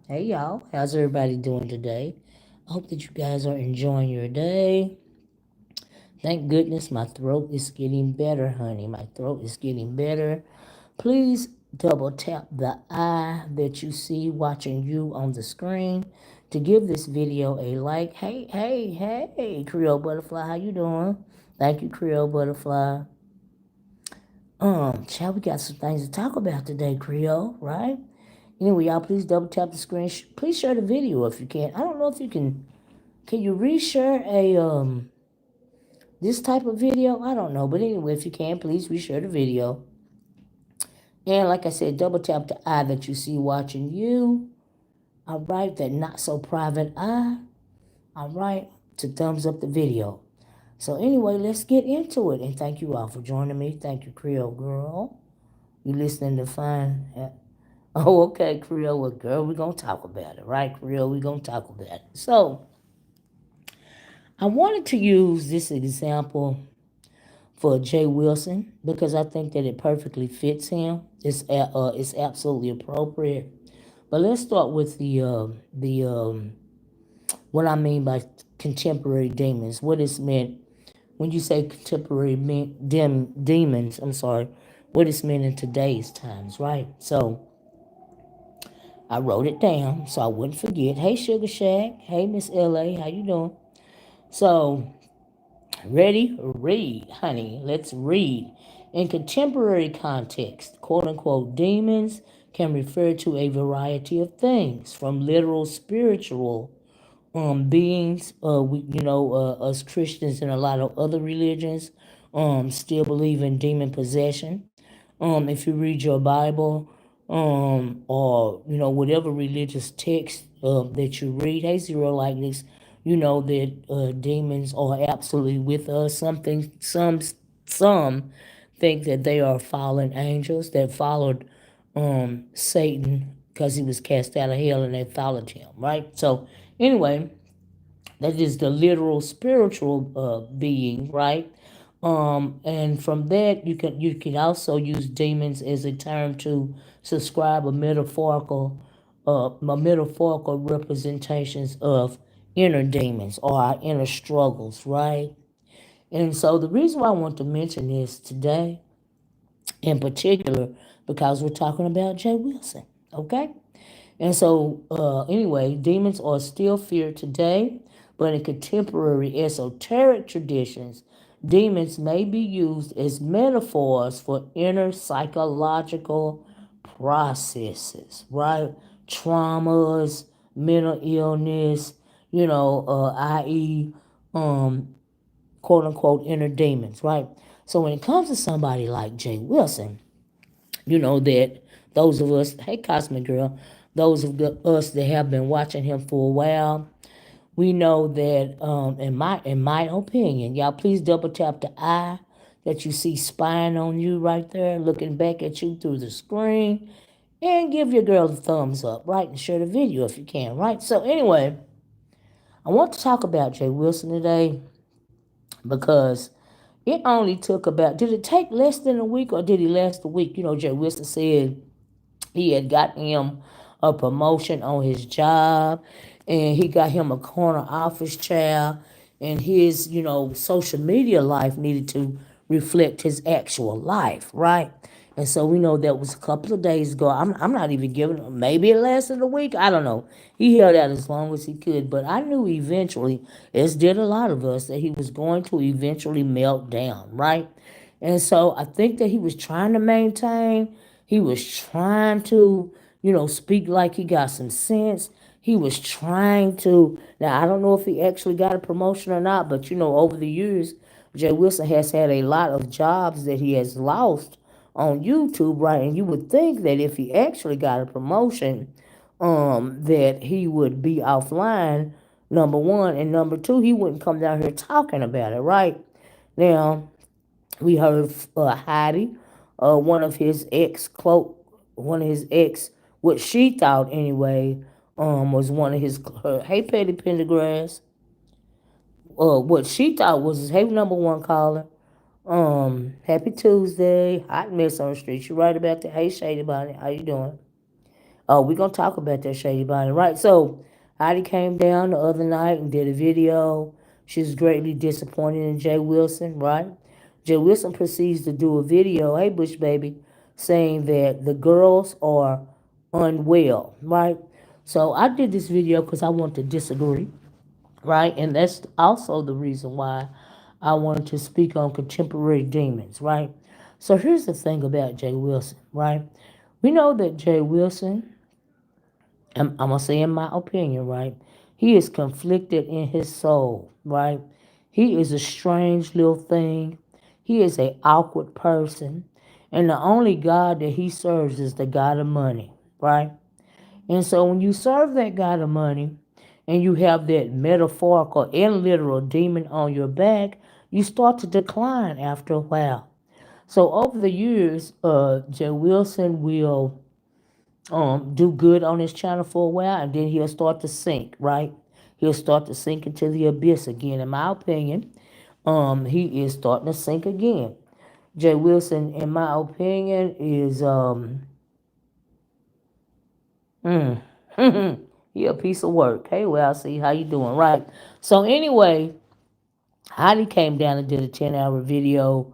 Hey y'all, how's everybody doing today? I hope that you guys are enjoying your day. Thank goodness my throat is getting better, honey. My throat is getting better. Please double tap the eye that you see watching you on the screen to give this video a like. Hey, Creole Butterfly, how you doing? Thank you, Creole Butterfly. Child, we got some things to talk about today, Creole, right? Anyway, y'all, please double tap the screen. Please share the video if you can. I don't know if you can. Can you reshare a this type of video? I don't know, but anyway, if you can, please reshare the video. And like I said, double tap the eye that you see watching you. All right, that not so private eye. All right, to thumbs up the video. So anyway, let's get into it. And thank you all for joining me. Thank you, Creole Girl. You listening to fine? Oh, okay, Creole. Well, girl, we're going to talk about it, right, Creole? We're going to talk about it. So I wanted to use this example for Jay Wilson because I think that it perfectly fits him. It's absolutely appropriate. But let's start with what I mean by contemporary demons. What is meant when you say contemporary demons? I'm sorry. What is meant in today's times, right? So I wrote it down so I wouldn't forget. Hey, Sugar Shack. Hey, Miss LA. How you doing? So ready? Read, honey. Let's read. In contemporary context, quote unquote, demons can refer to a variety of things, from literal spiritual beings. Us Christians and a lot of other religions still believe in demon possession. If you read your Bible, or whatever religious text that you read, hey, Zero Likeness, you know that demons are absolutely with us. Some think that they are fallen angels that followed Satan because he was cast out of hell and they followed him, right? So anyway, that is the literal spiritual being, right? And from that, you can also use demons as a term to subscribe a metaphorical representations of inner demons or our inner struggles, right? And so the reason why I want to mention this today, in particular, because we're talking about Jay Wilson, okay? And so, anyway, demons are still feared today, but in contemporary esoteric traditions, demons may be used as metaphors for inner psychological processes, right? Traumas, mental illness, i.e., quote unquote, inner demons, right? So when it comes to somebody like Jay Wilson, you know that those of us, hey Cosmic Girl, those of us that have been watching him for a while, we know that in my opinion, y'all please double tap the eye that you see spying on you right there, looking back at you through the screen, and give your girl a thumbs up, right? And share the video if you can, right? So anyway, I want to talk about Jay Wilson today because it only took did it take less than a week or did he last a week? Jay Wilson said he had got him a promotion on his job, and he got him a corner office chair, and his, social media life needed to reflect his actual life, right? And so we know that was a couple of days ago. I'm not even giving him, maybe it lasted a week. I don't know. He held out as long as he could, but I knew eventually, as did a lot of us, that he was going to eventually melt down, right? And so I think that he was trying to maintain, he was trying to, speak like he got some sense. He was trying to, now I don't know if he actually got a promotion or not, but over the years, Jay Wilson has had a lot of jobs that he has lost on YouTube, right? And you would think that if he actually got a promotion, that he would be offline, number one, and number two, he wouldn't come down here talking about it, right? Now, we heard Heidi, one of his ex, what she thought anyway, was one of his, hey Petty Pendergrass, what she thought was his hey number one caller. Happy Tuesday, hot mess on the street. You right about that? Hey Shady Bonnie, how you doing? Oh, we're gonna talk about that Shady Bonnie, right? So Heidi came down the other night and did a video. She was greatly disappointed in Jay Wilson, right? Jay Wilson proceeds to do a video, hey Bush baby, saying that the girls are unwell, right? So I did this video because I want to disagree, right? And that's also the reason why I wanted to speak on contemporary demons, right? So here's the thing about Jay Wilson, right? We know that Jay Wilson, I'm going to say in my opinion, right? He is conflicted in his soul, right? He is a strange little thing. He is an awkward person. And the only God that he serves is the God of money, right? And so when you serve that God of money and you have that metaphorical and literal demon on your back, you start to decline after a while. So over the years, Jay Wilson will do good on his channel for a while, and then he'll start to sink, right? He'll start to sink into the abyss again. In my opinion, he is starting to sink again. Jay Wilson, in my opinion, is he a piece of work. Hey, well, I see how you doing, right? So anyway, Heidi came down and did a 10-hour video,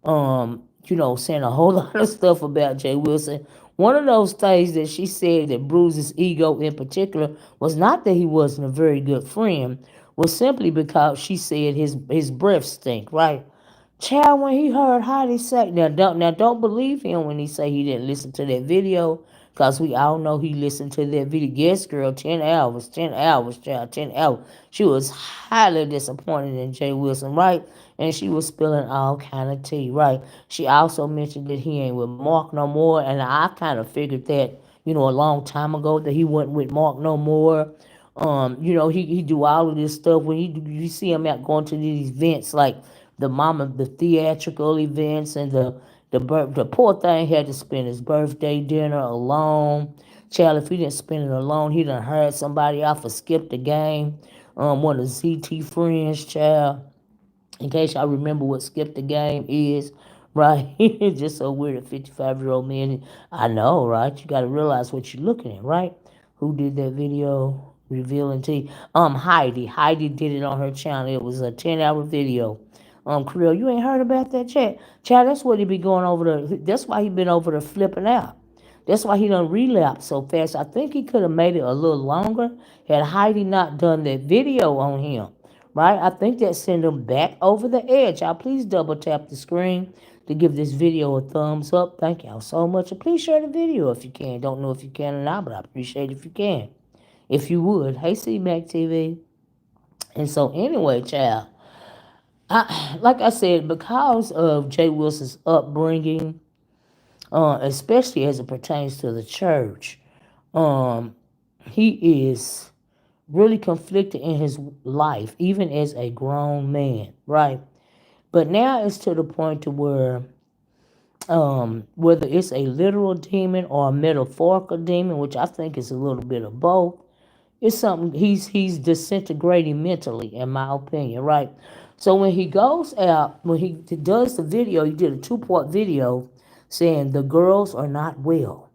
saying a whole lot of stuff about Jay Wilson. One of those things that she said that bruised his ego in particular was not that he wasn't a very good friend, was simply because she said his breath stink, right? Child, when he heard Heidi say, now don't believe him when he say he didn't listen to that video, because we all know he listened to that video. Yes, girl, 10 hours, child, 10 hours. She was highly disappointed in Jay Wilson, right? And she was spilling all kind of tea, right? She also mentioned that he ain't with Mark no more, and I kind of figured that, a long time ago that he wasn't with Mark no more. He do all of this stuff when you see him out going to these events like the theatrical events, and the poor thing had to spend his birthday dinner alone. Child, if he didn't spend it alone, he done hired somebody off or skipped the game. One of the ZT friends, child. In case y'all remember what skip the game is, right? It's just so weird. A 55-year-old man. I know, right? You got to realize what you're looking at, right? Who did that video revealing tea? Heidi. Heidi did it on her channel. It was a 10-hour video. Creel, you ain't heard about that chat? Chad, that's what he be going over there. That's why he been over there flipping out. That's why he done relapse so fast. I think he could have made it a little longer had Heidi not done that video on him, right? I think that sent him back over the edge. Y'all please double tap the screen to give this video a thumbs up. Thank y'all so much. And please share the video if you can. Don't know if you can or not, but I appreciate it if you can. If you would. Hey, C-Mac TV. And so anyway, child, like I said, because of Jay Wilson's upbringing, especially as it pertains to the church, he is really conflicted in his life, even as a grown man, right? But now it's to the point to where, whether it's a literal demon or a metaphorical demon, which I think is a little bit of both, it's something he's disintegrating mentally, in my opinion, right? So when he goes out, when he does the video, he did a 2-part video saying the girls are not well.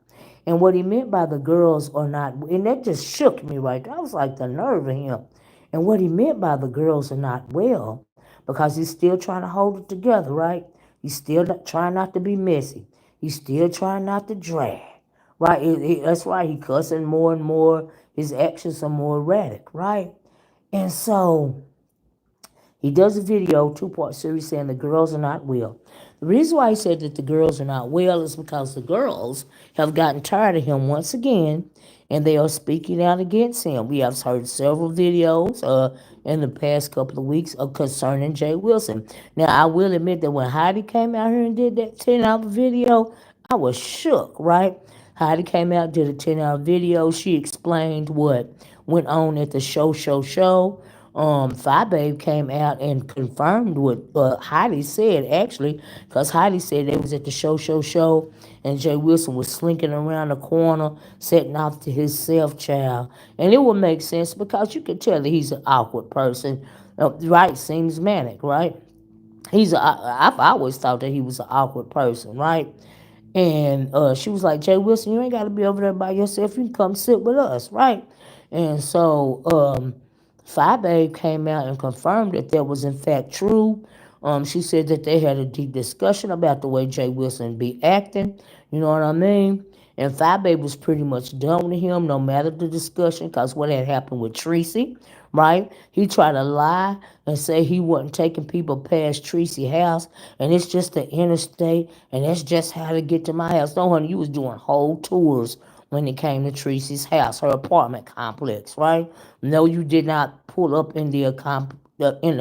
And what he meant by the girls are not, and that just shook me right there. I was like, the nerve of him. And what he meant by the girls are not well, because he's still trying to hold it together, right? He's still trying not to be messy. He's still trying not to drag, right? That's why he cussing more and more. His actions are more erratic, right? And so he does a video, 2-part series saying the girls are not well. The reason why he said that the girls are not well is because the girls have gotten tired of him once again, and they are speaking out against him. We have heard several videos in the past couple of weeks concerning Jay Wilson. Now, I will admit that when Heidi came out here and did that 10-hour video, I was shook, right? Heidi came out, did a 10-hour video. She explained what went on at the show. Fi Babe came out and confirmed what Heidi said, actually, because Heidi said they was at the show, and Jay Wilson was slinking around the corner, setting off to his self-child. And it would make sense because you could tell that he's an awkward person, right? Seems manic, right? I've always thought that he was an awkward person, right? And she was like, Jay Wilson, you ain't got to be over there by yourself. You can come sit with us, right? And so Fi Babe came out and confirmed that that was in fact true. She said that they had a deep discussion about the way Jay Wilson be acting. You know what I mean? And Fi Babe was pretty much done with him, no matter the discussion, because what had happened with Tracy, right? He tried to lie and say he wasn't taking people past Tracy's house, and it's just the interstate, and that's just how to get to my house. No, honey, you was doing whole tours when it came to Tracy's house, her apartment complex, right? No, you did not pull up in the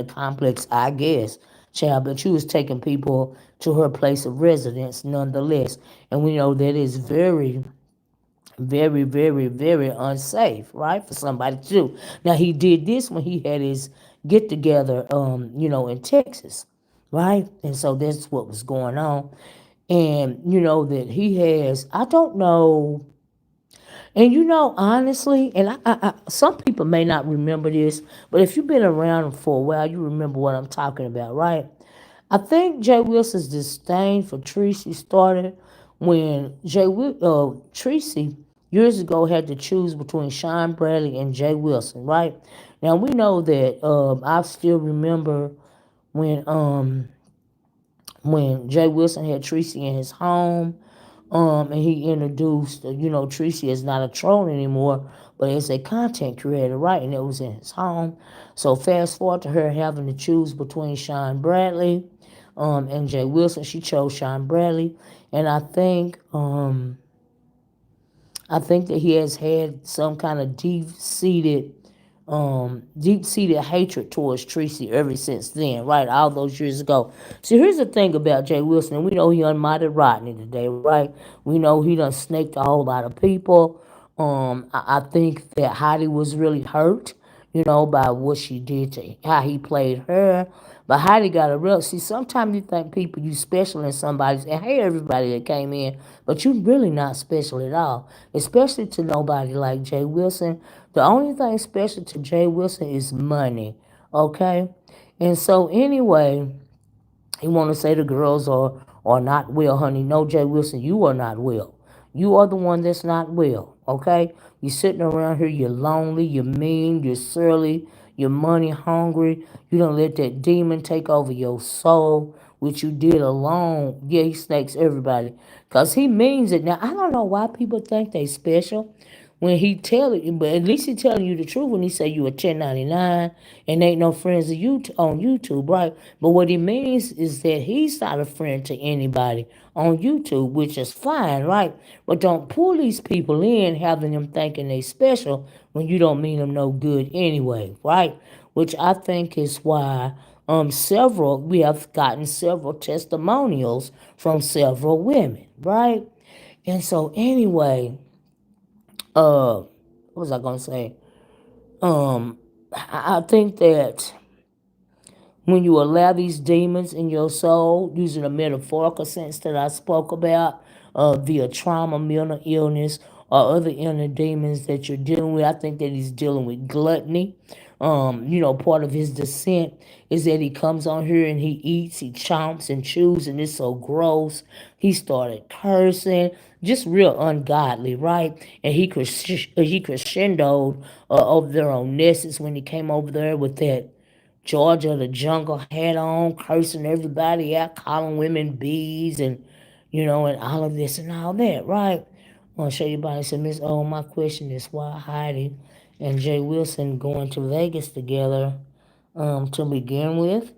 complex, I guess, child, but you was taking people to her place of residence nonetheless. And we know that is very, very, very, very unsafe, right, for somebody to do. Now, he did this when he had his get together, in Texas, right? And so that's what was going on. And, that he has, I don't know, and honestly, and some people may not remember this, but if you've been around for a while, you remember what I'm talking about, right? I think Jay Wilson's disdain for Tracy started when Tracy years ago had to choose between Sean Bradley and Jay Wilson, right? Now we know that I still remember when Jay Wilson had Tracy in his home, and he introduced, Tracy is not a troll anymore, but as a content creator, right? And it was in his home. So fast forward to her having to choose between Sean Bradley, and Jay Wilson. She chose Sean Bradley, and I think that he has had some kind of deep-seated hatred towards Tracy ever since then, right? All those years ago. So here's the thing about Jay Wilson, and we know he unmodded Rodney today, right? We know he done snaked a whole lot of people. I think that Heidi was really hurt, by what she did to how he played her. But Heidi got a real, see, sometimes you think people, you special in somebody's, and hey, everybody that came in, but you really not special at all, especially to nobody like Jay Wilson. The only thing special to Jay Wilson is money, okay? And so anyway, he want to say the girls are not well, honey. No, Jay Wilson, you are not well. You are the one that's not well, okay? You're sitting around here, you're lonely, you're mean, you're surly, you're money hungry. You don't let that demon take over your soul, which you did alone. Yeah, he snakes everybody because he means it. Now, I don't know why people think they special when he tell it, but at least he telling you the truth when he say you a 1099 and ain't no friends of you on YouTube, right? But what he means is that he's not a friend to anybody on YouTube, which is fine, right? But don't pull these people in having them thinking they special when you don't mean them no good anyway, right? Which I think is why we have gotten several testimonials from several women, right? And so anyway, what was I gonna say? I think that when you allow these demons in your soul, using a metaphorical sense that I spoke about, via trauma, mental illness, or other inner demons that you're dealing with, I think that he's dealing with gluttony. Part of his descent is that he comes on here and he eats, he chomps and chews, and it's so gross. He started cursing, just real ungodly, right? And he crescendoed over there on Nessus when he came over there with that Georgia the Jungle hat on, cursing everybody out, calling women bees, and all of this and all that, right? I want to show you about it. So, Miss O, my question is why Heidi and Jay Wilson going to Vegas together to begin with,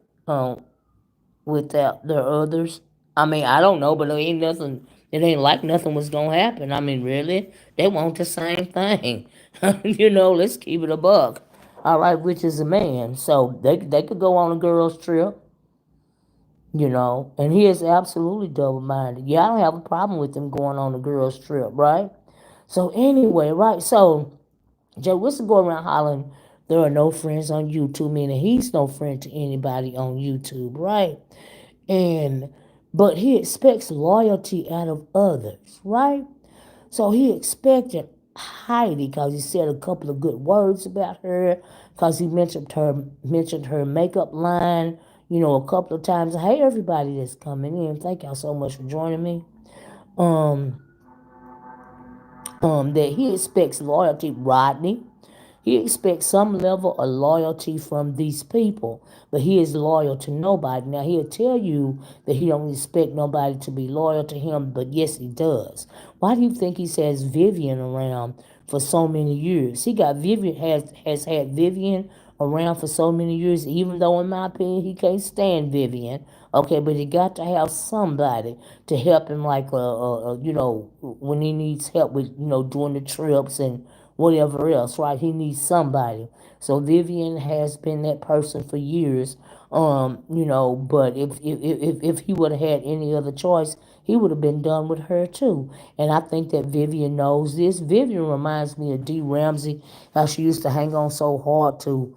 without their others? I mean, I don't know, but it ain't nothing. It ain't like nothing was gonna happen. I mean, really, they want the same thing. Let's keep it a buck. All right, which is a man, so they could go on a girls' trip. And he is absolutely double minded. Yeah, I don't have a problem with them going on a girls' trip, right? So anyway, right? So Joe Wilson go around hollering, there are no friends on YouTube, meaning he's no friend to anybody on YouTube, right? And but he expects loyalty out of others, right? So he expected Heidi because he said a couple of good words about her, because he mentioned her makeup line, a couple of times. Hey, everybody that's coming in, thank y'all so much for joining me. Um, that he expects loyalty, Rodney. He expects some level of loyalty from these people, but he is loyal to nobody. Now he'll tell you that he don't expect nobody to be loyal to him, but yes, he does. Why do you think he says Vivian around for so many years? He got Vivian has had Vivian around for so many years, even though in my opinion he can't stand Vivian. Okay, but he got to have somebody to help him, like when he needs help with doing the trips and whatever else, right? He needs somebody. So Vivian has been that person for years. But if he would have had any other choice, he would have been done with her too. And I think that Vivian knows this. Vivian reminds me of Dee Ramsey, how she used to hang on so hard to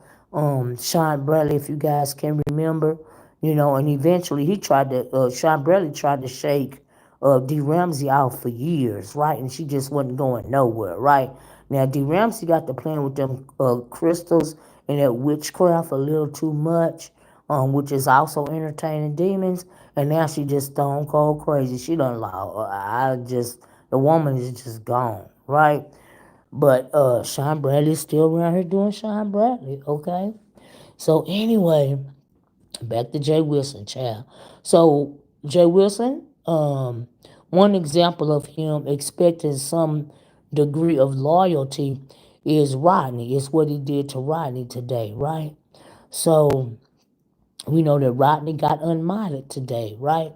Sean Bradley, if you guys can remember. And eventually Sean Bradley tried to shake D. Ramsey out for years, right? And she just wasn't going nowhere, right? Now, D. Ramsey got to playing with them crystals and that witchcraft a little too much, which is also entertaining demons. And now she just stone cold crazy. She done the woman is just gone, right? But Sean Bradley's still around here doing Sean Bradley, okay? So anyway, back to Jay Wilson, child. So Jay Wilson, one example of him expecting some degree of loyalty is Rodney. It's what he did to Rodney today, right? So we know that Rodney got unmodded today, right?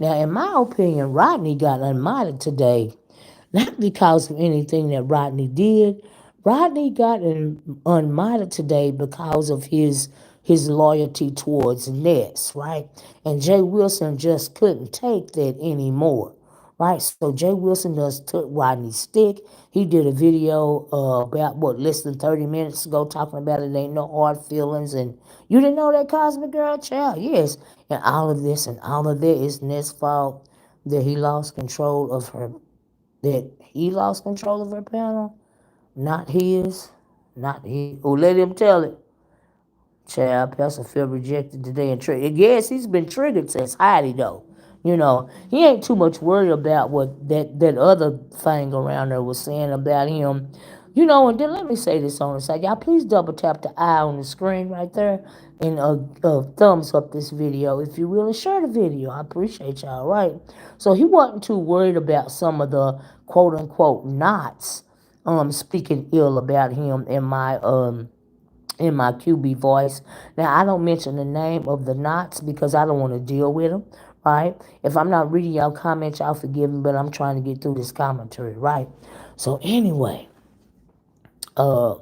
Now, in my opinion, Rodney got unmodded today not because of anything that Rodney did. Rodney got unmodded today because of his loyalty towards Ness, right? And Jay Wilson just couldn't take that anymore, right? So Jay Wilson just took Rodney's stick. He did a video about less than 30 minutes ago talking about it ain't no hard feelings, and you didn't know that, Cosmic Girl, child? Yes. And all of this and all of that is Ness' fault, that he lost control of her, panel, not his, not his. Oh, let him tell it. Child, Pastor feel rejected today and triggered. Yes, he's been triggered since Heidi, though. He ain't too much worried about what that other thing around there was saying about him. And then let me say this on the side. Y'all, please double tap the eye on the screen right there and thumbs up this video if you will, and share the video. I appreciate y'all, right? So he wasn't too worried about some of the quote unquote knots speaking ill about him in my QB voice. Now, I don't mention the name of the knots because I don't want to deal with them, right? If I'm not reading y'all comments, y'all forgive me, but I'm trying to get through this commentary, right? So anyway, uh,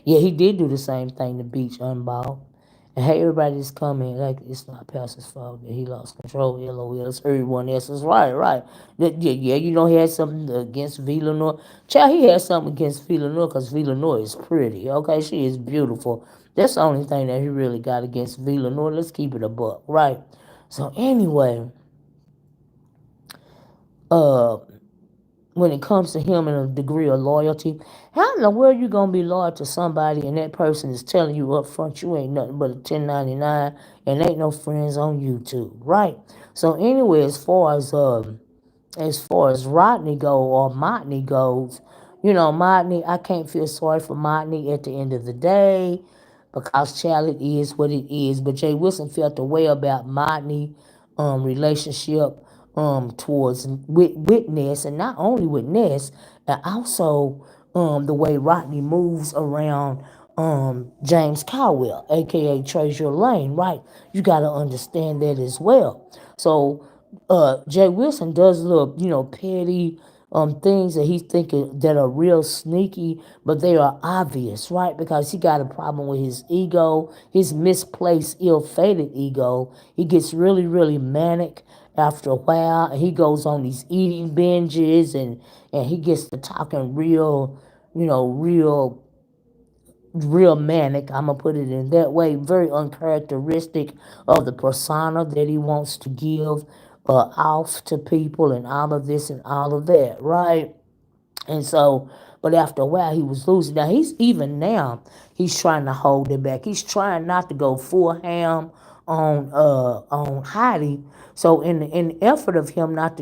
yeah, he did do the same thing to Beach Unball. And hey, everybody that's coming, like, it's not Pastor's fault that he lost control. LOL, it's everyone else's. Right, right. Yeah, he had something against Villanova. Child, he had something against Villanova because Villanova is pretty. Okay, she is beautiful. That's the only thing that he really got against Villanova. Let's keep it a buck, right? So anyway, uh, when it comes to him and a degree of loyalty, how in the world you gonna be loyal to somebody and that person is telling you up front you ain't nothing but a 1099 and ain't no friends on YouTube, right? So anyway, as far as Rodney or Motney goes, Motney, I can't feel sorry for Motney at the end of the day because child, it is what it is. But Jay Wilson felt the way about Motney relationship towards with Ness, and not only with Ness, and also the way Rodney moves around James Caldwell, aka Treasure Lane, right? You got to understand that as well. So Jay Wilson does little, petty things that he's thinking that are real sneaky, but they are obvious, right? Because he got a problem with his ego, his misplaced, ill-fated ego. He gets really, really manic after a while, and he goes on these eating binges, and he gets to talking real, real manic. I'm gonna put it in that way. Very uncharacteristic of the persona that he wants to give off to people, and all of this and all of that, right? And so, but after a while, he was losing. Now he's trying to hold it back. He's trying not to go full ham on Heidi. So in the effort of him not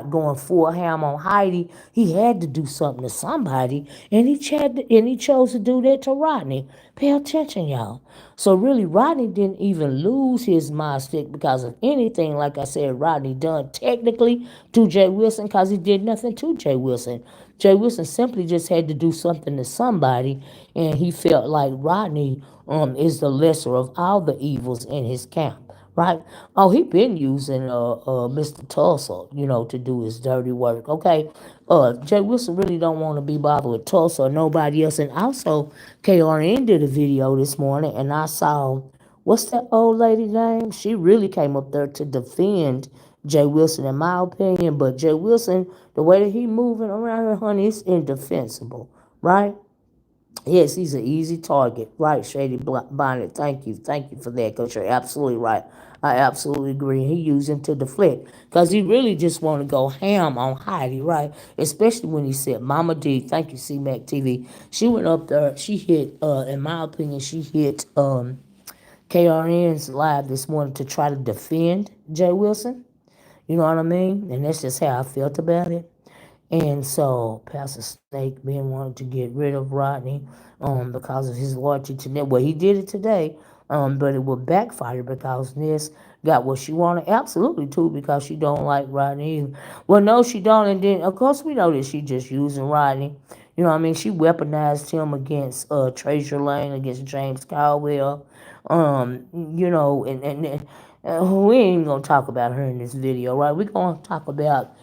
going full ham on Heidi, he had to do something to somebody, and he chose to do that to Rodney. Pay attention, y'all. So really, Rodney didn't even lose his mind stick because of anything. Like I said, Rodney done technically to Jay Wilson because he did nothing to Jay Wilson. Jay Wilson simply just had to do something to somebody, and he felt like Rodney is the lesser of all the evils in his camp. Right? Oh, he been using Mr. Tulsa, to do his dirty work. Okay, Jay Wilson really don't want to be bothered with Tulsa or nobody else. And also, KRN did a video this morning, and I saw what's that old lady name? She really came up there to defend Jay Wilson, in my opinion. But Jay Wilson, the way that he moving around here, honey, it's indefensible, right? Yes, he's an easy target, right? Shady Bonnet, thank you for that, because you're absolutely right. I absolutely agree. He used him to deflect, because he really just want to go ham on Heidi, right? Especially when he said, "Mama D," thank you, C-Mac TV. She went up there. She hit, in my opinion, she hit KRN's live this morning to try to defend Jay Wilson. You know what I mean? And that's just how I felt about it. And so Pastor Snake being wanted to get rid of Rodney because of his loyalty to Ness. Well, he did it today, but it would backfire because Ness got what she wanted. Absolutely, too, because she don't like Rodney either. Well, no, she don't. And then, of course, we know that she just using Rodney. You know what I mean? She weaponized him against Tracy Lane, against James Caldwell. We ain't gonna talk about her in this video, right? We're gonna talk about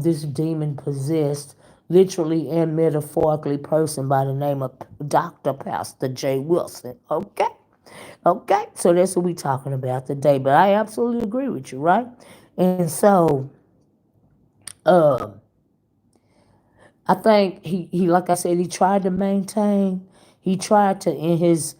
this demon possessed, literally and metaphorically, person by the name of Dr. Pastor J. Wilson. Okay? Okay? So that's what we're talking about today. But I absolutely agree with you, right? And so, uh, I think he like I said, he tried to maintain. He tried to, in his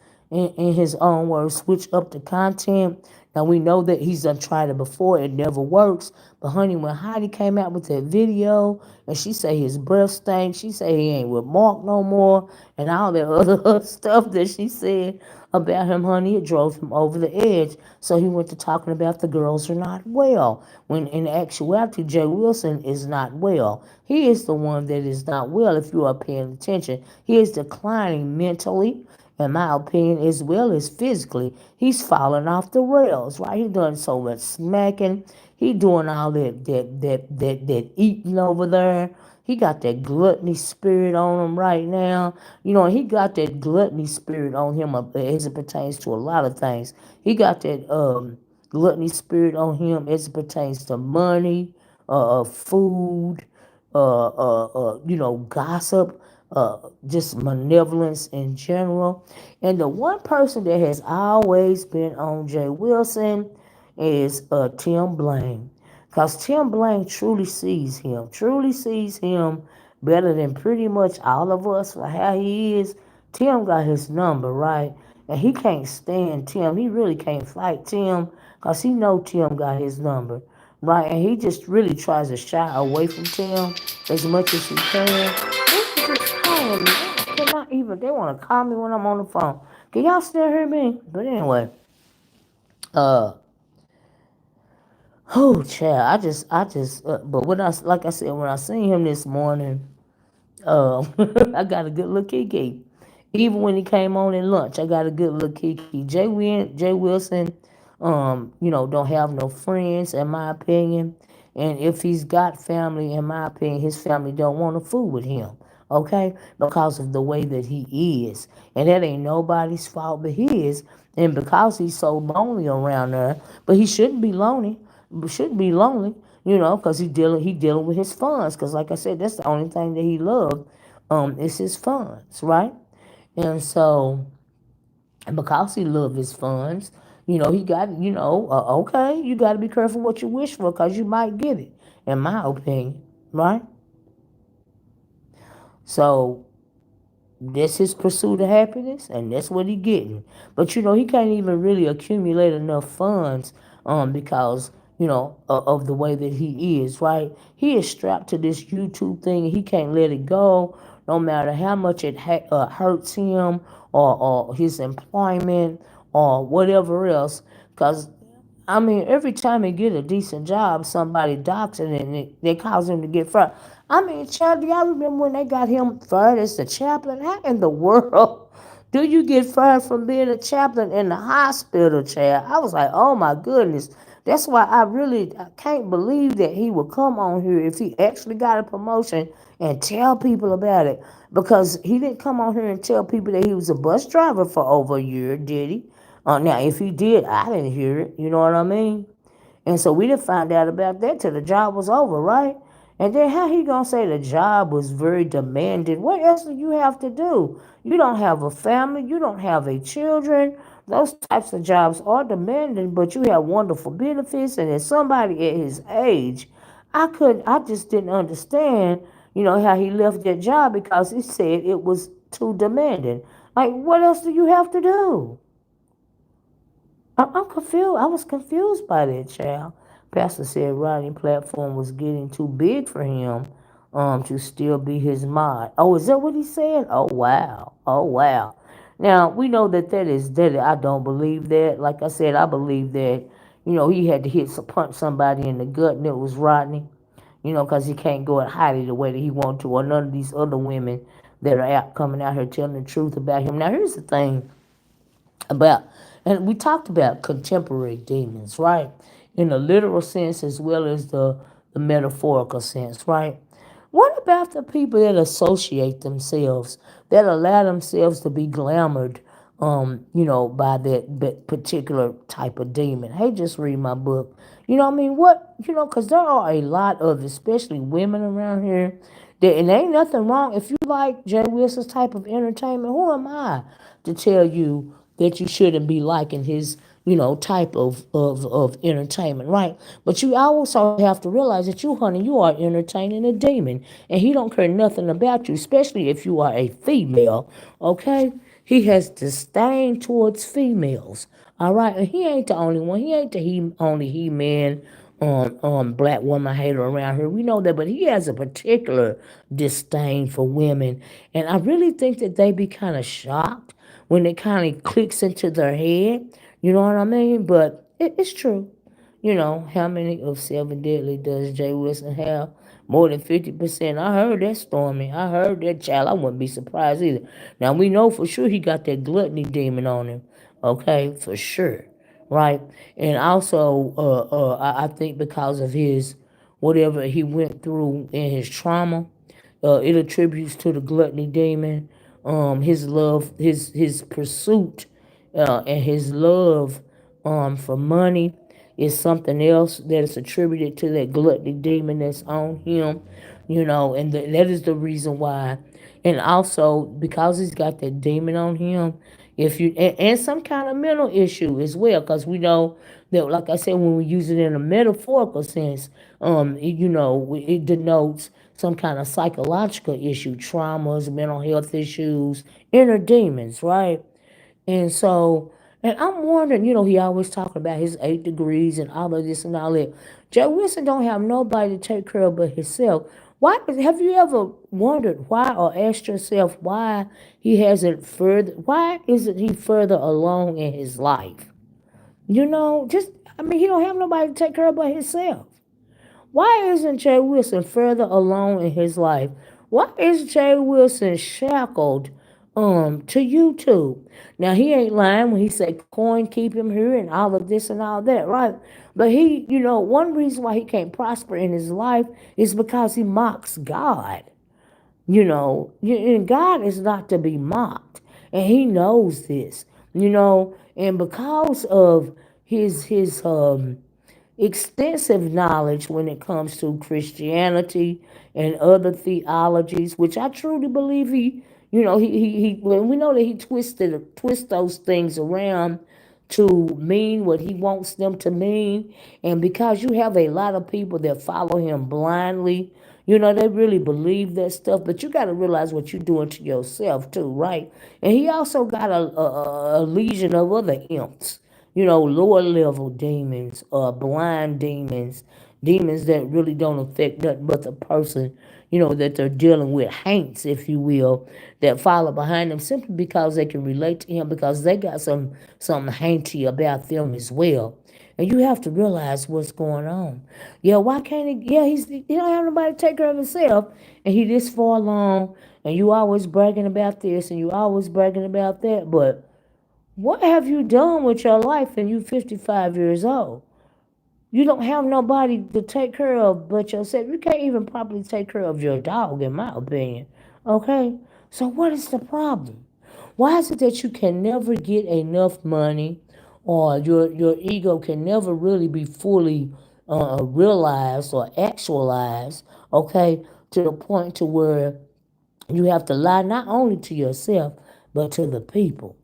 own words, switch up the content. Now we know that he's done tried it before. It never works. But honey, when Heidi came out with that video and she say his breath stank, she say he ain't with Mark no more, and all that other stuff that she said about him, honey, it drove him over the edge. So he went to talking about the girls are not well. When in actuality, Jay Wilson is not well. He is the one that is not well, if you are paying attention. He is declining mentally, in my opinion, as well as physically. He's falling off the rails, right? He done so much smacking. He doing all that eating over there. He got that gluttony spirit on him right now. He got that gluttony spirit on him as it pertains to a lot of things. He got that gluttony spirit on him as it pertains to money, food, gossip, just malevolence in general. And the one person that has always been on Jay Wilson is Tim Blaine. Because Tim Blaine truly sees him better than pretty much all of us for how he is. Tim got his number, right? And he can't stand Tim. He really can't fight Tim because he know Tim got his number, right? And he just really tries to shy away from Tim as much as he can. They just calling me. I cannot even. They want to call me when I'm on the phone. Can y'all still hear me? But anyway, uh, oh, child, but like I said, when I seen him this morning, I got a good look kiki. Even when he came on at lunch, I got a good look kiki. Jay Wilson, don't have no friends, in my opinion. And if he's got family, in my opinion, his family don't want to fool with him. okay, because of the way that he is. And that ain't nobody's fault but his. And because he's so lonely around there, but he shouldn't be lonely, shouldn't be lonely, because he dealing with his funds. Because like I said, that's the only thing that he loved, is his funds, right? And so, and because he loved his funds, he got, okay, you got to be careful what you wish for because you might get it, in my opinion, right? So that's his pursuit of happiness, and that's what he getting. But he can't even really accumulate enough funds, because of the way that he is. Right, he is strapped to this YouTube thing, and he can't let it go, no matter how much it hurts him, or his employment, or whatever else. Because I mean, every time he get a decent job, somebody docks it and they cause him to get fired. I mean, child, do y'all remember when they got him fired as the chaplain? How in the world do you get fired from being a chaplain in the hospital, child? I was like, oh my goodness. That's why I can't believe that he would come on here if he actually got a promotion and tell people about it. Because he didn't come on here and tell people that he was a bus driver for over a year, did he? Now, if he did, I didn't hear it. You know what I mean? And so we didn't find out about that till the job was over, right? And then how he gonna say the job was very demanding? What else do you have to do? You don't have a family. You don't have a children. Those types of jobs are demanding, but you have wonderful benefits. And as somebody at his age, I just didn't understand, how he left that job because he said it was too demanding. Like, what else do you have to do? I'm confused. I was confused by that, child. Pastor said Rodney platform was getting too big for him, to still be his mod. Oh, is that what he said? Oh wow. Oh wow. Now we know that I don't believe that. Like I said, I believe that he had to punch somebody in the gut, and it was Rodney. Because he can't go at Heidi the way that he wants to, or none of these other women that are out coming out here telling the truth about him. Now here's the thing about, and we talked about contemporary demons, right? In the literal sense as well as the metaphorical sense, right? What about the people that associate themselves, that allow themselves to be glamored, by that particular type of demon? Hey, just read my book. You know what I mean? Because there are a lot of, especially women around here, that, and ain't nothing wrong. If you like Jay Wilson's type of entertainment, who am I to tell you that you shouldn't be liking his, type of entertainment, right? But you also have to realize that you, honey, you are entertaining a demon, and he don't care nothing about you, especially if you are a female, okay? He has disdain towards females, all right? And he ain't the only one. He ain't the only he-man, black woman hater around here. We know that, but he has a particular disdain for women, and I really think that they be kind of shocked when it kind of clicks into their head. You know what I mean? But it's true. How many of Seven Deadly does Jay Wilson have? More than 50%. I heard that, Stormy. I heard that, child. I wouldn't be surprised either. Now, we know for sure he got that gluttony demon on him. Okay? For sure. Right? And also, I think because of his, whatever he went through in his trauma, it attributes to the gluttony demon. His love, his pursuit, and his love, for money is something else that is attributed to that gluttony demon that's on him. And that is the reason why. And also because he's got that demon on him, if you and some kind of mental issue as well, because we know that, like I said, when we use it in a metaphorical sense, it denotes some kind of psychological issue, traumas, mental health issues, inner demons, right? And so, and I'm wondering, he always talking about his 8 degrees and all of this and all that. Joe Wilson don't have nobody to take care of but himself. Why have you ever wondered why, or asked yourself why he hasn't further? Why isn't he further along in his life? Just, I mean, he don't have nobody to take care of but himself. Why isn't Jay Wilson further along in his life? Why is Jay Wilson shackled, to YouTube? Now he ain't lying when he said coin keep him here and all of this and all that, right? But he, one reason why he can't prosper in his life is because he mocks God. And God is not to be mocked, and He knows this. And because of his extensive knowledge when it comes to Christianity and other theologies, which I truly believe well, we know that he twist those things around to mean what he wants them to mean. And because you have a lot of people that follow him blindly, they really believe that stuff. But you got to realize what you're doing to yourself too, right? And he also got a legion of other imps, lower level demons, blind demons, demons that really don't affect nothing but the person, that they're dealing with, haints, if you will, that follow behind them simply because they can relate to him, because they got something hainty about them as well. And you have to realize what's going on. Yeah, why can't he? Yeah, he don't have nobody to take care of himself, and he this far along, and you always bragging about this, and you always bragging about that, but what have you done with your life and you 55 years old? You don't have nobody to take care of but yourself. You can't even properly take care of your dog, in my opinion. Okay? So what is the problem? Why is it that you can never get enough money, or your ego can never really be fully realized or actualized, okay, to the point to where you have to lie not only to yourself but to the people?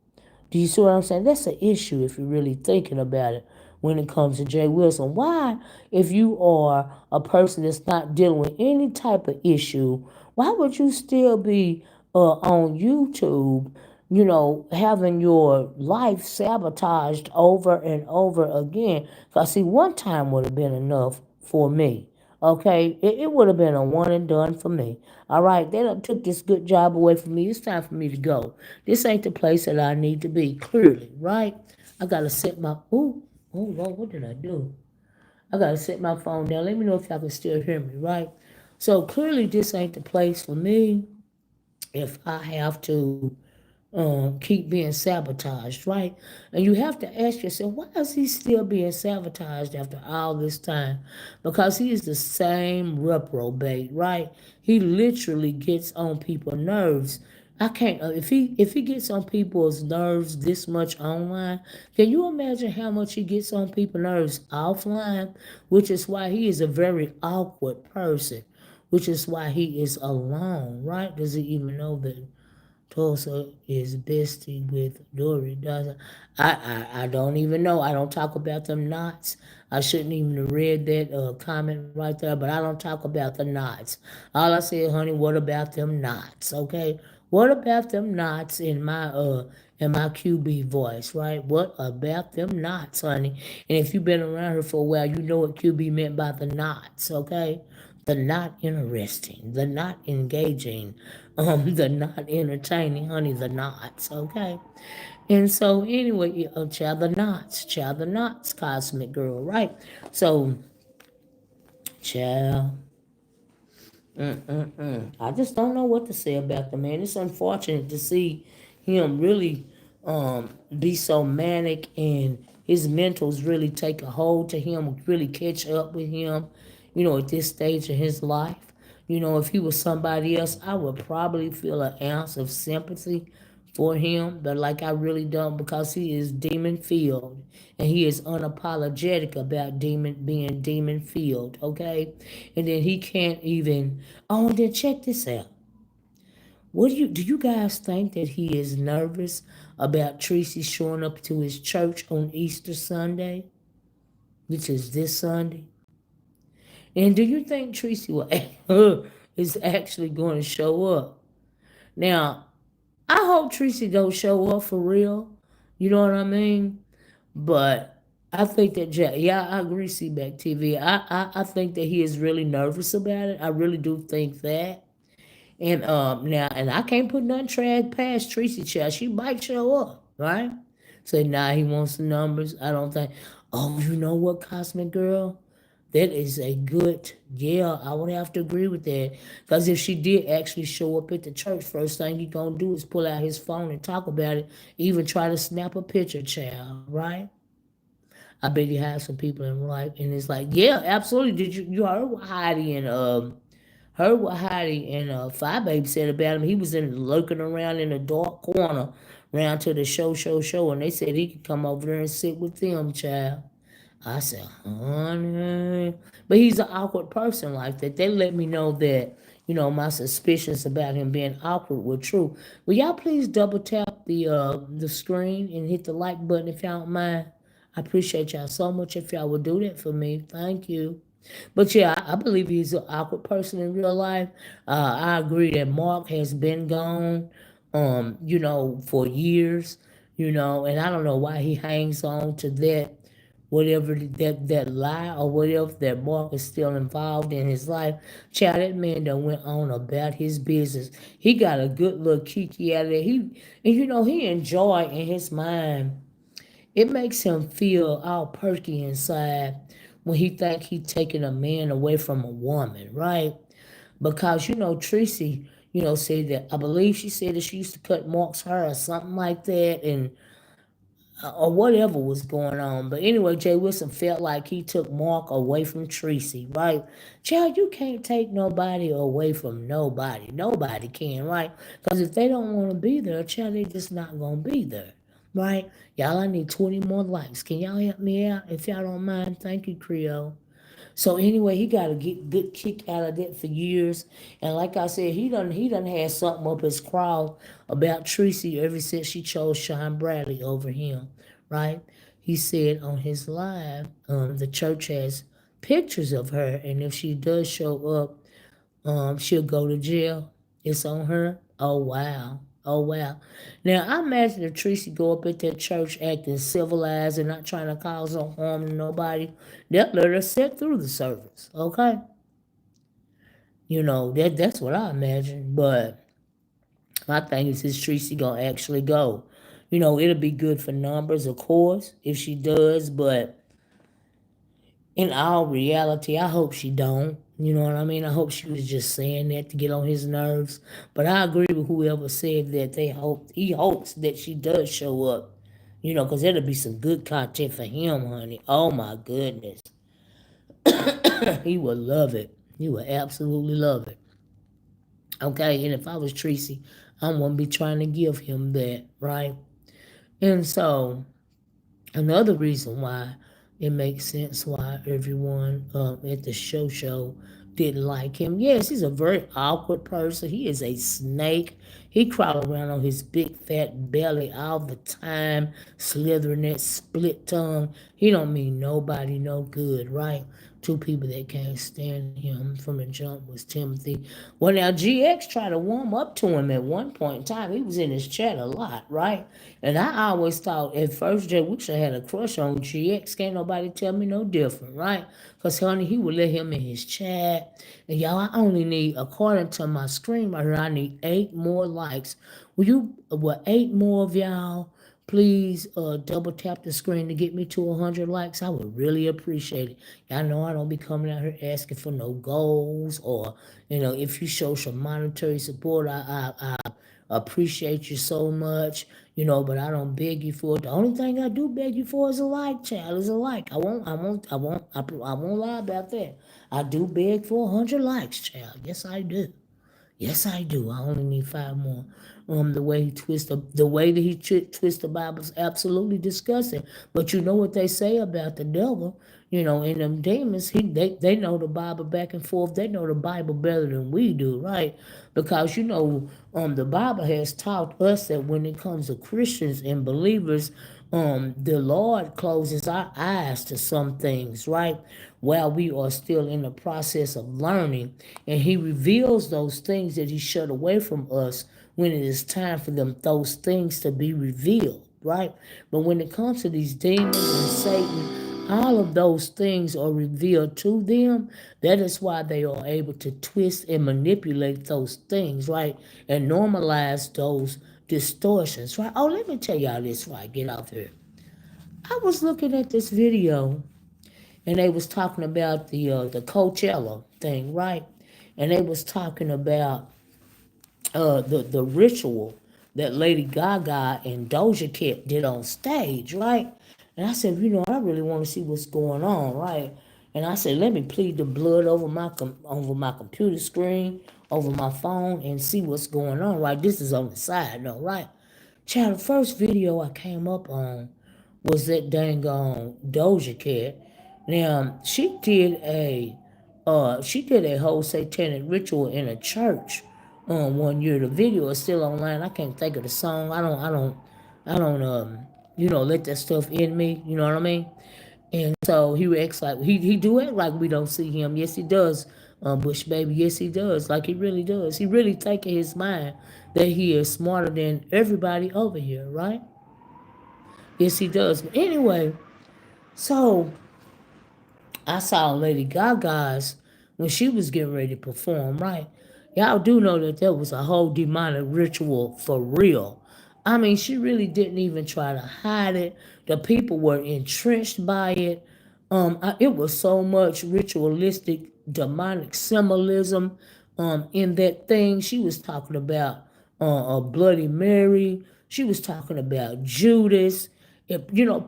Do you see what I'm saying? That's an issue if you're really thinking about it when it comes to Jay Wilson. Why, if you are a person that's not dealing with any type of issue, why would you still be on YouTube, having your life sabotaged over and over again? Because, see, one time would have been enough for me. Okay, it would have been a one and done for me. All right, they done took this good job away from me. It's time for me to go. This ain't the place that I need to be. Clearly, right? I gotta set my Lord, what did I do? I gotta set my phone down. Let me know if y'all can still hear me, right? So clearly, this ain't the place for me if I have to keep being sabotaged, right? And you have to ask yourself, why is he still being sabotaged after all this time? Because he is the same reprobate, right? He literally gets on people's nerves. I can't if he gets on people's nerves this much online, can you imagine how much he gets on people's nerves offline? Which is why he is a very awkward person. Which is why he is alone, right? Does he even know that Tulsa is bestie with Dory, doesn't? I don't even know. I don't talk about them knots. I shouldn't even have read that comment right there, but I don't talk about the knots. All I said, honey, what about them knots? Okay, what about them knots in my QB voice, right? What about them knots, honey? And if you've been around here for a while, you know what QB meant by the knots, okay? The not interesting, the not engaging, the not entertaining, honey, the knots, okay? And so anyway, child the knots, cosmic girl, right? So, child, I just don't know what to say about the man. It's unfortunate to see him really be so manic, and his mentals really take a hold to him, really catch up with him, at this stage of his life. If he was somebody else, I would probably feel an ounce of sympathy for him, but like I really don't, because he is demon filled, and he is unapologetic about being demon filled, okay? And then he can't even. Oh, and then check this out. What do you guys think that he is nervous about Tracy showing up to his church on Easter Sunday, which is this Sunday? And do you think Tracy is actually going to show up? Now, I hope Tracy don't show up for real. You know what I mean? But I think that yeah, I agree, C-Back TV. I think that he is really nervous about it. I really do think that. And now, and I can't put nothing trash past Tracy Child. She might show up, right? Say, nah, he wants the numbers. I don't think. Oh, you know what, Cosmic Girl? That is a good, yeah, I would have to agree with that. Because if she did actually show up at the church, first thing he gonna do is pull out his phone and talk about it, even try to snap a picture, child, right? I bet he has some people in life, and it's like, yeah, absolutely. Did you heard what Heidi and Heard what Heidi and Five Baby said about him. He was lurking around in a dark corner, round to the show, and they said he could come over there and sit with them, child. I said, honey. But he's an awkward person like that. They let me know that, my suspicions about him being awkward were true. Will y'all please double tap the screen and hit the like button if y'all don't mind? I appreciate y'all so much if y'all would do that for me. Thank you. But yeah, I believe he's an awkward person in real life. I agree that Mark has been gone, for years, and I don't know why he hangs on to that, whatever that lie or whatever that Mark is still involved in his life. Child, that man done went on about his business. He got a good little kiki out of it. He enjoy in his mind. It makes him feel all perky inside when he think he taking a man away from a woman, right? Because Tracy, said that I believe she said that she used to cut Mark's hair or something like that, and or whatever was going on. But anyway, Jay Wilson felt like he took Mark away from Tracy, right? Child, you can't take nobody away from nobody. Nobody can, right? Because if they don't want to be there, child, they just not going to be there, right? Y'all, I need 20 more likes. Can y'all help me out if y'all don't mind? Thank you, Creole. So anyway, he got a good kick out of that for years. And like I said, he done had something up his craw about Tracy ever since she chose Sean Bradley over him, right? He said on his live, the church has pictures of her, and if she does show up, she'll go to jail. It's on her. Oh wow. Oh wow. Now I imagine if Tracy go up at that church acting civilized and not trying to cause no harm to nobody, they'll let her sit through the service. Okay? That's what I imagine. But my thing is Tracy gonna actually go. It'll be good for numbers, of course, if she does, but in all reality, I hope she don't. You know what I mean? I hope she was just saying that to get on his nerves. But I agree with whoever said that he hopes that she does show up. Because it'll be some good content for him, honey. Oh my goodness. He would love it. He would absolutely love it. Okay, and if I was Tracy, I'm gonna be trying to give him that, right? And so another reason why it makes sense why everyone at the show didn't like him. Yes, he's a very awkward person. He is a snake. He crawls around on his big fat belly all the time, slithering that split tongue. He don't mean nobody no good, right? Two people that can't stand him from the jump was Timothy. Well, now GX tried to warm up to him at one point in time. He was in his chat a lot, right? And I always thought at first Jay Wisha had a crush on GX. Can't nobody tell me no different, right? Because, honey, he would let him in his chat. And y'all, I only need, according to my screen right here, I need 8 more likes. Will 8 more of y'all please double tap the screen to get me to 100 likes? I would really appreciate it. Y'all know I don't be coming out here asking for no goals, or if you show some monetary support, I appreciate you so much, but I don't beg you for it. The only thing I do beg you for is a like, child, is a like. I won't lie about that. I do beg for 100 likes, child. Yes, I do. Yes, I do. I only need 5 more. The way that he twists the Bible is absolutely disgusting. But you know what they say about the devil, and them demons. They know the Bible back and forth. They know the Bible better than we do, right? Because the Bible has taught us that when it comes to Christians and believers, the Lord closes our eyes to some things, right? While we are still in the process of learning, and He reveals those things that He shut away from us when it is time for those things to be revealed, right? But when it comes to these demons and Satan, all of those things are revealed to them. That is why they are able to twist and manipulate those things, right? And normalize those distortions, right? Oh, let me tell y'all this before I get off here. I was looking at this video, and they was talking about the Coachella thing, right? And they was talking about the ritual that Lady Gaga and Doja Cat did on stage, right? And I said, I really want to see what's going on, right? And I said, let me plead the blood over over my computer screen, over my phone, and see what's going on. Right, this is on the side note, right? Child, the first video I came up on was that dang on Doja Cat. Now she did a whole satanic ritual in a church one year. The video is still online. I can't think of the song. I don't let that stuff in me. You know what I mean? And so he acts like he do act like we don't see him. Yes, he does, Bush baby. Yes, he does. Like he really does. He really think in his mind that he is smarter than everybody over here, right? Yes, he does. But anyway, so I saw Lady Gaga's when she was getting ready to perform, right? Y'all do know that there was a whole demonic ritual for real. I mean, she really didn't even try to hide it. The people were entrenched by it. It was so much ritualistic, demonic symbolism in that thing. She was talking about a Bloody Mary. She was talking about Judas,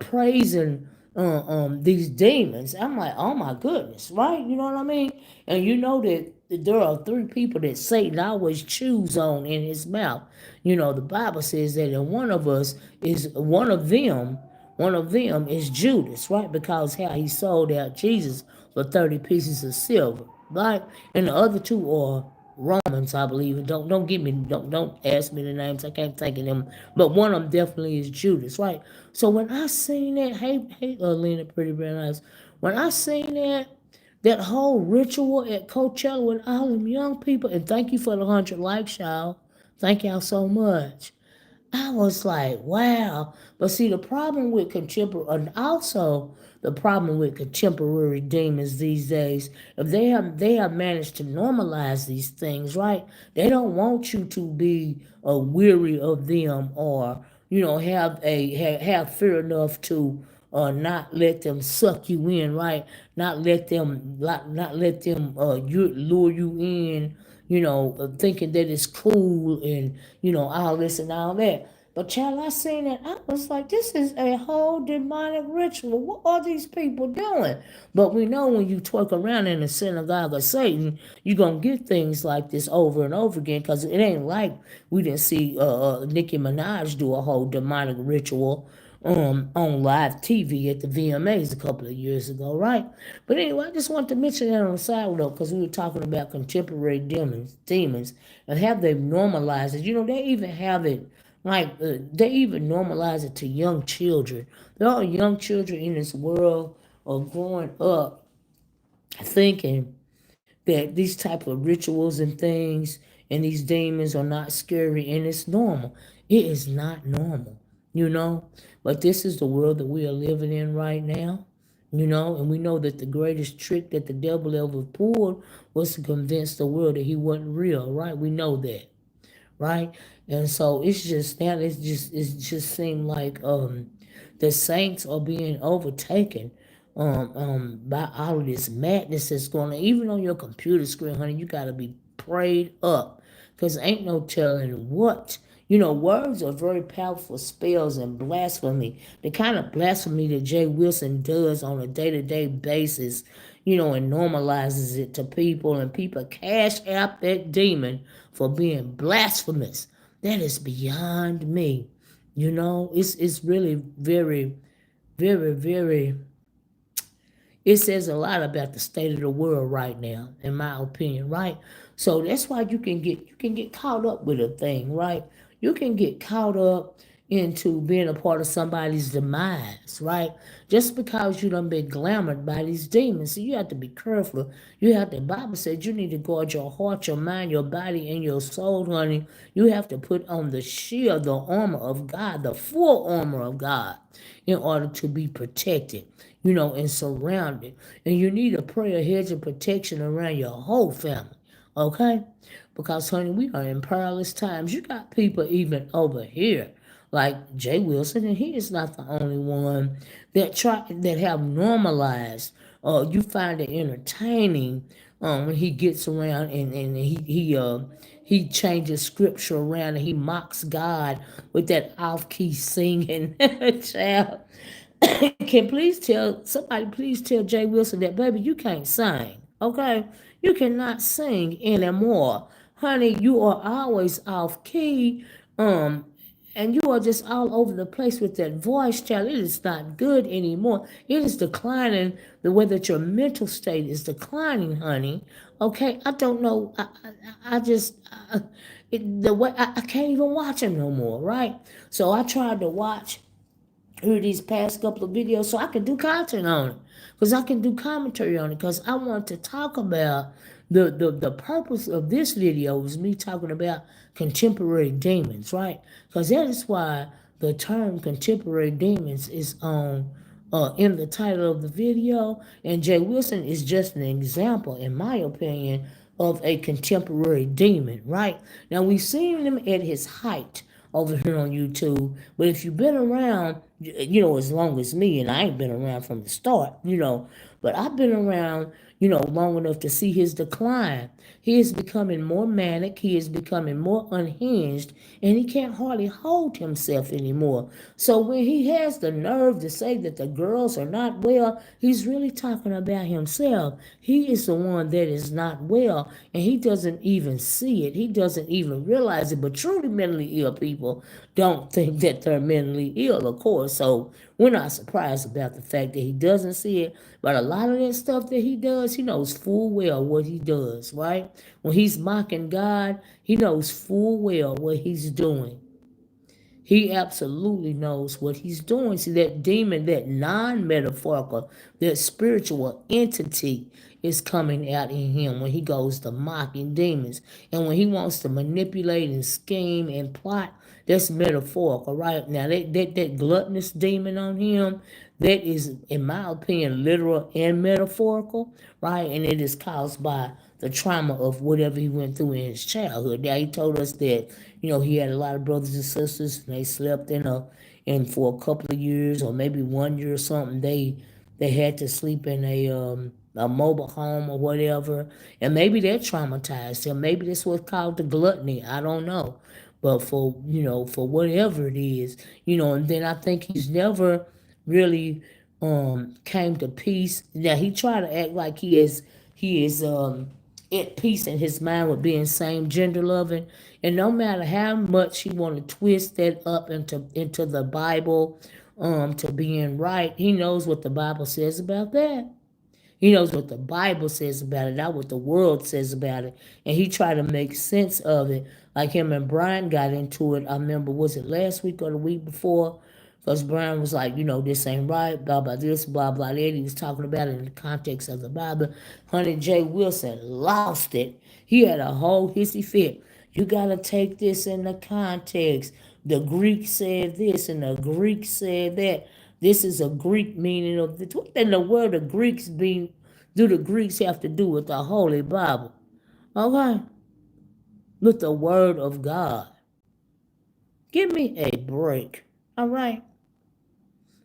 praising these demons. I'm like, oh my goodness, right? You know what I mean? And you know that there are three people that Satan always chews on in his mouth. You know, the Bible says that, and one of them is Judas, right? Because how he sold out Jesus for 30 pieces of silver, right? And the other two are Romans, I believe. And don't ask me the names. I can't think of them. But one of them definitely is Judas, right? So when I seen that, hey, Lena, pretty brown eyes. When I seen that whole ritual at Coachella with all them young people, and thank you for the 100 likes, y'all. Thank y'all so much. I was like, wow. But see, the problem with contemporary, and also the problem with contemporary demons these days, if they have managed to normalize these things, right? They don't want you to be weary of them, or have fear enough to not let them suck you in, right? Not let them lure you in, thinking that it's cool and all this and all that. But child, I seen it. I was like, this is a whole demonic ritual. What are these people doing? But we know when you twerk around in the synagogue of Satan, you're going to get things like this over and over again, because it ain't like we didn't see Nicki Minaj do a whole demonic ritual on live TV at the VMAs a couple of years ago, right? But anyway, I just want to mention that on the side note, because we were talking about contemporary demons, and have they normalized it. They even have it like they even normalize it to young children. There are young children in this world of growing up thinking that these type of rituals and things and these demons are not scary, and it's normal. It is not normal, you know. But this is the world that we are living in right now, and we know that the greatest trick that the devil ever pulled was to convince the world that he wasn't real, right? We know that, right? And so it's just now it just seemed like the saints are being overtaken by all of this madness that's going on. Even on your computer screen, honey, you got to be prayed up, because ain't no telling what. Words are very powerful spells, and blasphemy, the kind of blasphemy that Jay Wilson does on a day-to-day basis, and normalizes it to people, and people cash out that demon for being blasphemous. That is beyond me. It's really very, very, very, it says a lot about the state of the world right now, in my opinion, right? So that's why you can get caught up with a thing, right? You can get caught up into being a part of somebody's demise, right? Just because you done been glamored by these demons. So you have to be careful. The Bible said you need to guard your heart, your mind, your body, and your soul, honey. You have to put on the shield, the armor of God, the full armor of God, in order to be protected, and surrounded. And you need a prayer hedge of protection around your whole family, okay? Because, honey, we are in perilous times. You got people even over here, like Jay Wilson, and he is not the only one that have normalized. You find it entertaining when he gets around and he changes scripture around, and he mocks God with that off-key singing child. Can please tell somebody, please tell Jay Wilson that, baby, you can't sing. Okay? You cannot sing anymore. Honey, you are always off key. And you are just all over the place with that voice, child. It is not good anymore. It is declining the way that your mental state is declining, honey. Okay, I don't know. I just the way I can't even watch him no more, right? So I tried to watch these past couple of videos so I can do content on it, because I can do commentary on it, because I want to talk about the purpose of this video is me talking about contemporary demons, right? Because that is why the term contemporary demons is on in the title of the video, and Jay Wilson is just an example, in my opinion, of a contemporary demon, right? Now, we've seen him at his height over here on YouTube, but if you've been around, as long as me, and I ain't been around from the start, but I've been around, long enough to see his decline. He is becoming more manic, he is becoming more unhinged, and he can't hardly hold himself anymore. So when he has the nerve to say that the girls are not well, he's really talking about himself. He is the one that is not well, and he doesn't even see it. He doesn't even realize it. But truly mentally ill people don't think that they're mentally ill, of course. So we're not surprised about the fact that he doesn't see it. But a lot of that stuff that he does, he knows full well what he does, right? When he's mocking God, he knows full well what he's doing. He absolutely knows what he's doing. See, that demon, that non-metaphorical, that spiritual entity is coming out in him when he goes to mocking demons. And when he wants to manipulate and scheme and plot, that's metaphorical, right? Now, that gluttonous demon on him, that is, in my opinion, literal and metaphorical, right? And it is caused by the trauma of whatever he went through in his childhood. Now, he told us that, he had a lot of brothers and sisters, and they slept and for a couple of years or maybe 1 year or something, they had to sleep in a mobile home or whatever, and maybe that traumatized him. Maybe this was called the gluttony. I don't know, but for whatever it is, and then I think he's never really came to peace. Now he tried to act like he is at peace in his mind with being same gender loving, and no matter how much he want to twist that up into the Bible, to being right, he knows what the Bible says about that. He knows what the Bible says about it, not what the world says about it. And he tried to make sense of it. Like him and Brian got into it. I remember, was it last week or the week before? Because Brian was like, this ain't right, blah, blah, this, blah, blah, that. He was talking about it in the context of the Bible. Honey, Jay Wilson lost it. He had a whole hissy fit. You got to take this in the context. The Greek said this and the Greek said that. This is a Greek meaning of the. What in the world do the Greeks have to do with the Holy Bible? Okay? With the Word of God. Give me a break. All right?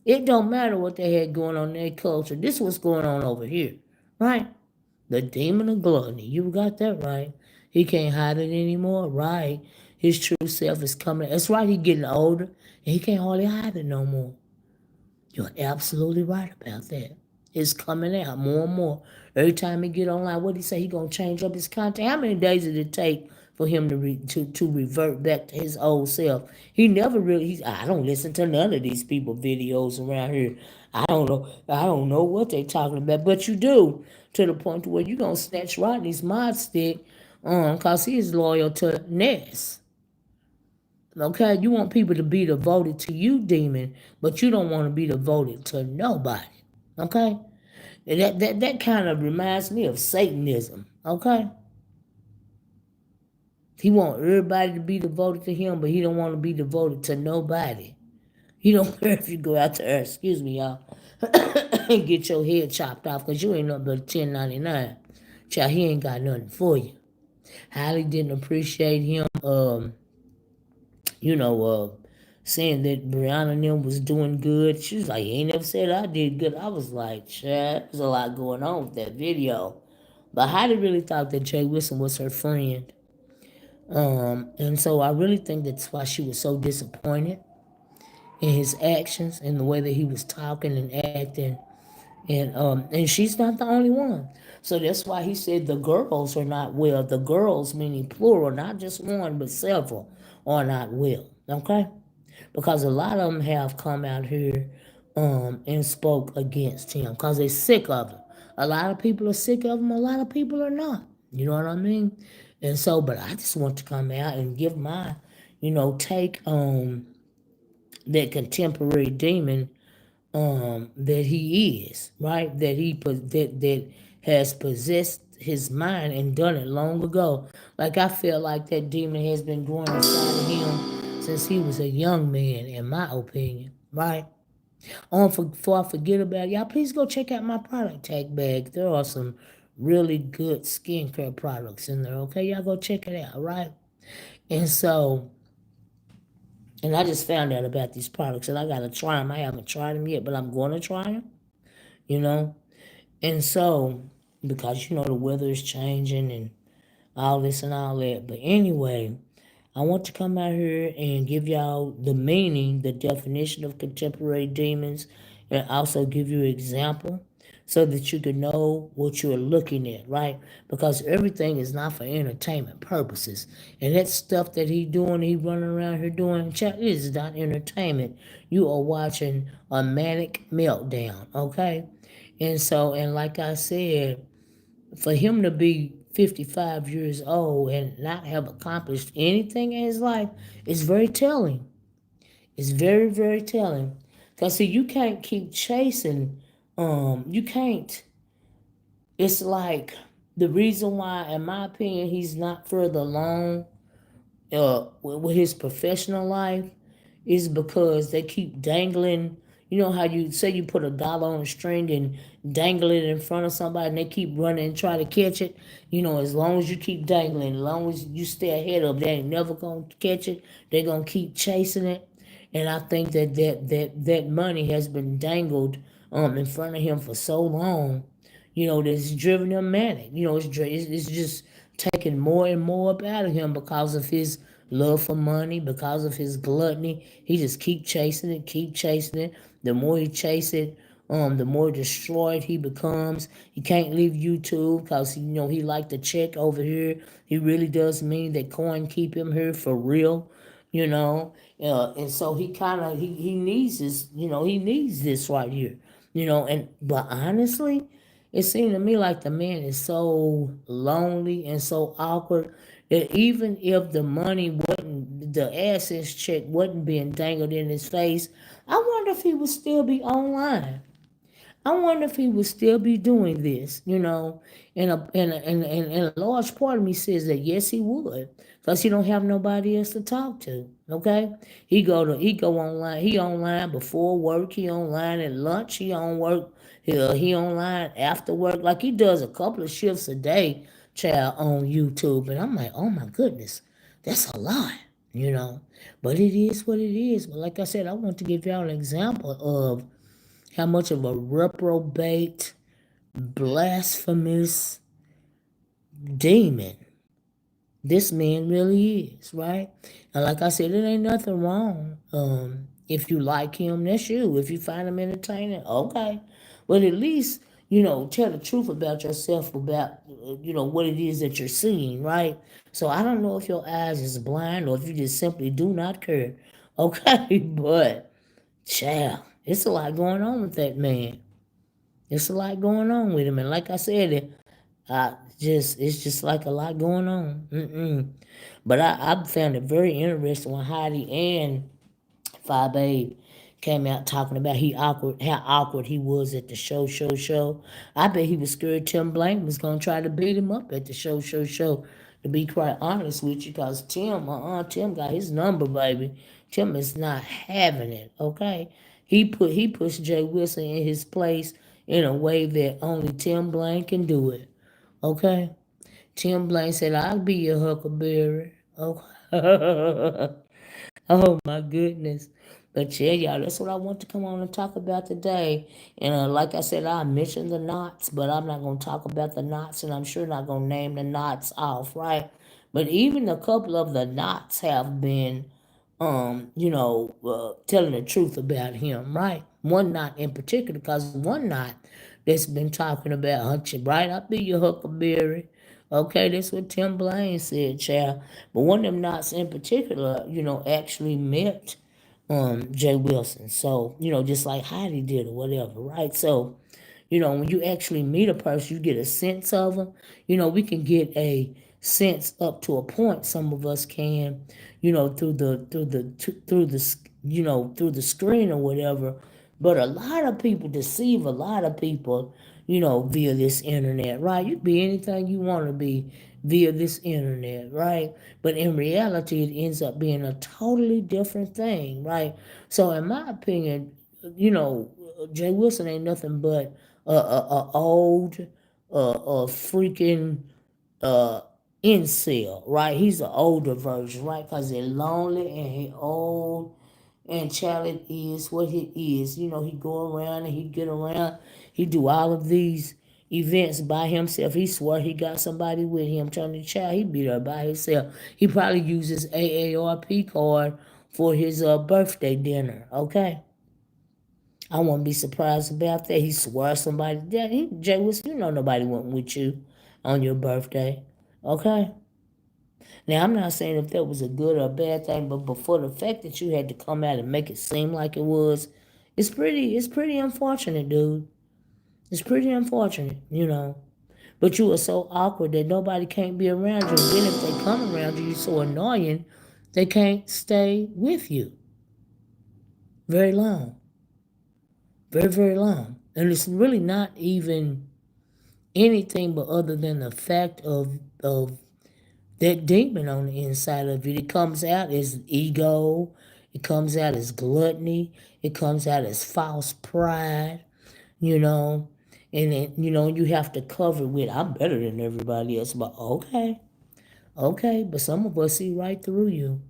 It don't matter what they had going on in their culture. This is what's going on over here. Right? The demon of gluttony. You got that right. He can't hide it anymore. Right? His true self is coming. That's right. He's getting older. And he can't hardly hide it no more. You're absolutely right about that. It's coming out more and more. Every time he get online, what he say? He gonna change up his content. How many days did it take for him to revert back to his old self? He never really. I don't listen to none of these people videos around here. I don't know. I don't know what they talking about, but you do, to the point to where you gonna snatch Rodney's mod stick, cause he is loyal to Ness. Okay, you want people to be devoted to you, demon, but you don't want to be devoted to nobody. Okay, and that kind of reminds me of Satanism. Okay, he want everybody to be devoted to him, but he don't want to be devoted to nobody. He don't care if you go out there, excuse me, y'all, and get your head chopped off because you ain't nothing but a 1099. Child, he ain't got nothing for you. Highly didn't appreciate him. Saying that Brianna and them was doing good. She was like, he ain't never said I did good. I was like, Chad, there's a lot going on with that video. But Heidi really thought that Jay Wilson was her friend. And so I really think that's why she was so disappointed. in his actions and the way that he was talking and acting. And she's not the only one. So that's why he said the girls are not well. The girls, meaning plural, not just one, but several, are not well. Okay? Because a lot of them have come out here and spoke against him because they're sick of him. A lot of people are sick of him. A lot of people are not. You know what I mean? And so, but I just want to come out and give my, take on that contemporary demon that he is, right? That has possessed his mind and done it long ago. Like I feel like that demon has been growing inside of him since he was a young man, in my opinion, right? Before I forget about it, y'all, please go check out my product tag bag. There are some really good skincare products in there. Okay, y'all go check it out, right? And so, and I just found out about these products, and I gotta try them. I haven't tried them yet, but I'm going to try them. You know, and so, because the weather is changing and all this and all that. But anyway, I want to come out here and give y'all the meaning, the definition of contemporary demons, and also give you an example so that you can know what you're looking at, right? Because everything is not for entertainment purposes. And that stuff that he running around here doing, it is not entertainment. You are watching a manic meltdown, okay? And so, and like I said, for him to be 55 years old and not have accomplished anything in his life is very telling. It's very, very telling. Because, see, you can't keep chasing, you can't. It's like the reason why, in my opinion, he's not further along with his professional life is because they keep dangling. You know how you say you put a dollar on a string and dangle it in front of somebody and they keep running and try to catch it? As long as you keep dangling, as long as you stay ahead of them, they ain't never going to catch it. They're going to keep chasing it. And I think that money has been dangled in front of him for so long, that's driven him manic. It's just taking more and more up out of him because of his love for money, because of his gluttony. He just keep chasing it, keep chasing it. The more he chases it, the more destroyed he becomes. He can't leave YouTube because he like to check over here. He really does mean that coin keep him here for real, you know. And so he kind of he needs this, he needs this right here, but honestly, it seemed to me like the man is so lonely and so awkward that even if the money wasn't, the assets check wasn't being dangled in his face, I wonder if he would still be online. I wonder if he would still be doing this, and a large part of me says that yes, he would, because he don't have nobody else to talk to. Okay, he go online. He online before work. He online at lunch. He on work. He online after work. Like he does a couple of shifts a day, child, on YouTube. And I'm like, oh my goodness, that's a lot, you know. But it is what it is. But like I said, I want to give y'all an example of how much of a reprobate, blasphemous demon this man really is, right? And like I said, it ain't nothing wrong. If you like him, that's you. If you find him entertaining, okay. But at least, tell the truth about yourself, about, what it is that you're seeing, right? So I don't know if your eyes is blind or if you just simply do not care. Okay, but, child, it's a lot going on with that man. It's a lot going on with him. And like I said, it's just like a lot going on. But I found it very interesting when Heidi and 5A came out talking about how awkward he was at the show. I bet he was scared Tim Blank was gonna try to beat him up at the show. To be quite honest with you, because Tim got his number, baby. Tim is not having it. Okay, he pushed Jay Wilson in his place in a way that only Tim Blank can do it. Okay, Tim Blank said, "I'll be your huckleberry." Okay. Oh my goodness. But yeah, y'all, that's what I want to come on and talk about today. And like I said, I mentioned the knots, but I'm not going to talk about the knots, and I'm sure not going to name the knots off, right? But even a couple of the knots have been telling the truth about him, right? One not in particular, because one not that's been talking about Hunter, right? I'll be your Huckleberry. Okay, that's what Tim Blaine said, child. But one of them knots in particular, actually met Jay Wilson. So, just like Heidi did or whatever, right? So, when you actually meet a person, you get a sense of them. We can get a sense up to a point. Some of us can, through the screen or whatever. But a lot of people deceive a lot of people, via this internet, right? You can be anything you want to be via this internet, right? But in reality, it ends up being a totally different thing, right? So, in my opinion, Jay Wilson ain't nothing but a old, freaking uh incel, right? He's an older version, right? Because they're lonely and he old, and Charlie is what he is. He go around and he get around. He do all of these events by himself. He swear he got somebody with him. Tony Child, he be there by himself. He probably uses AARP card for his birthday dinner. Okay. I wouldn't be surprised about that. He swear somebody dead. Jay Wilson, nobody went with you on your birthday. Okay? Now, I'm not saying if that was a good or a bad thing, but before the fact that you had to come out and make it seem like it was, it's pretty unfortunate, dude. It's pretty unfortunate. But you are so awkward that nobody can't be around you. And then if they come around you, you're so annoying, they can't stay with you very long. Very, very long. And it's really not even anything but other than the fact of that demon on the inside of it. It comes out as ego. It comes out as gluttony. It comes out as false pride, you know. And then, you have to cover it with, I'm better than everybody else. But okay. But some of us see right through you.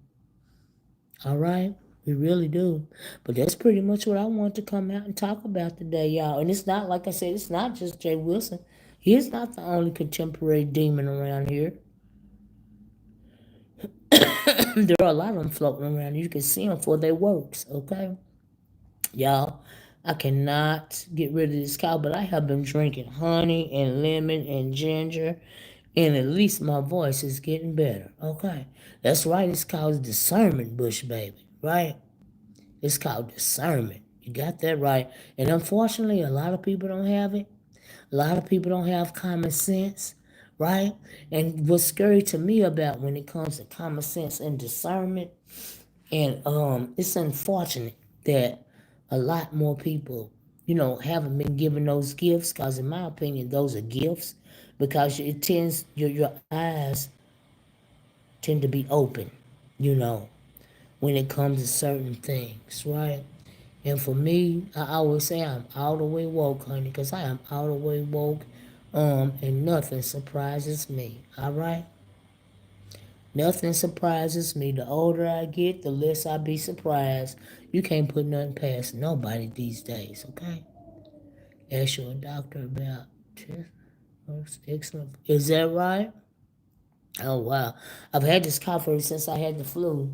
All right? We really do. But that's pretty much what I want to come out and talk about today, y'all. And it's not, like I said, it's not just Jay Wilson. He is not the only contemporary demon around here. There are a lot of them floating around. You can see them for their works, okay? Y'all, I cannot get rid of this cow, but I have been drinking honey and lemon and ginger, and at least my voice is getting better, okay? That's right, it's called discernment, bush baby, right? It's called discernment. You got that right. And unfortunately, a lot of people don't have it. A lot of people don't have common sense, right? And what's scary to me about when it comes to common sense and discernment, and it's unfortunate that a lot more people, haven't been given those gifts, because in my opinion, those are gifts, because it tends, your eyes tend to be open, you know, when it comes to certain things, right? And for me, I always say I'm all the way woke, honey, because I am all the way woke, and nothing surprises me, all right? Nothing surprises me. The older I get, the less I be surprised. You can't put nothing past nobody these days, okay? Ask your doctor about excellent. Is that right? Oh, wow. I've had this cough ever since I had the flu,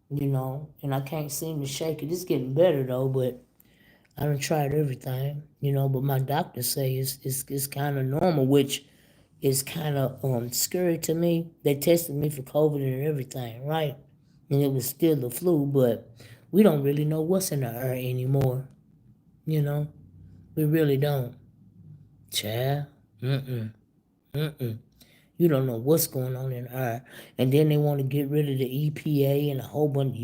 and I can't seem to shake it. It's getting better, though, but I done tried everything, but my doctor say it's kind of normal, which is kind of scary to me. They tested me for COVID and everything, right? And it was still the flu, but we don't really know what's in the air anymore, you know? We really don't. Child, mm-mm. You don't know what's going on in our, and then they want to get rid of the EPA and a whole bunch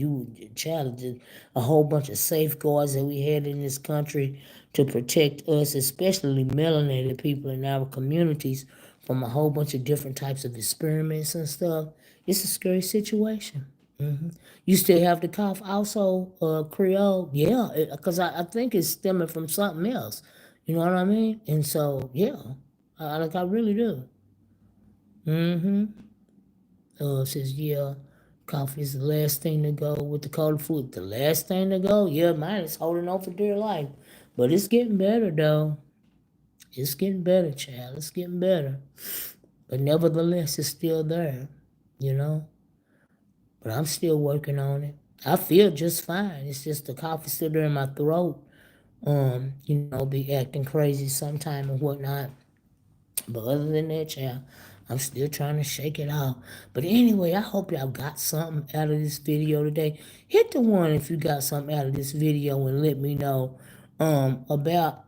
challenges, a whole bunch of safeguards that we had in this country to protect us, especially melanated people in our communities, from a whole bunch of different types of experiments and stuff. It's a scary situation. You still have the cough, also, Creole, yeah, because I think it's stemming from something else. You know what I mean? And so, yeah, I really do. Mm-hmm. Says, yeah, coffee is the last thing to go with the cold food. The last thing to go? Yeah, mine is holding on for dear life. But it's getting better, though. It's getting better, child. It's getting better. But nevertheless, it's still there, you know? but I'm still working on it. I feel just fine. It's just the cough is still there in my throat. Be acting crazy sometime and whatnot. But other than that, child, I'm still trying to shake it off. But anyway, I hope y'all got something out of this video today. Hit the one if you got something out of this video and let me know about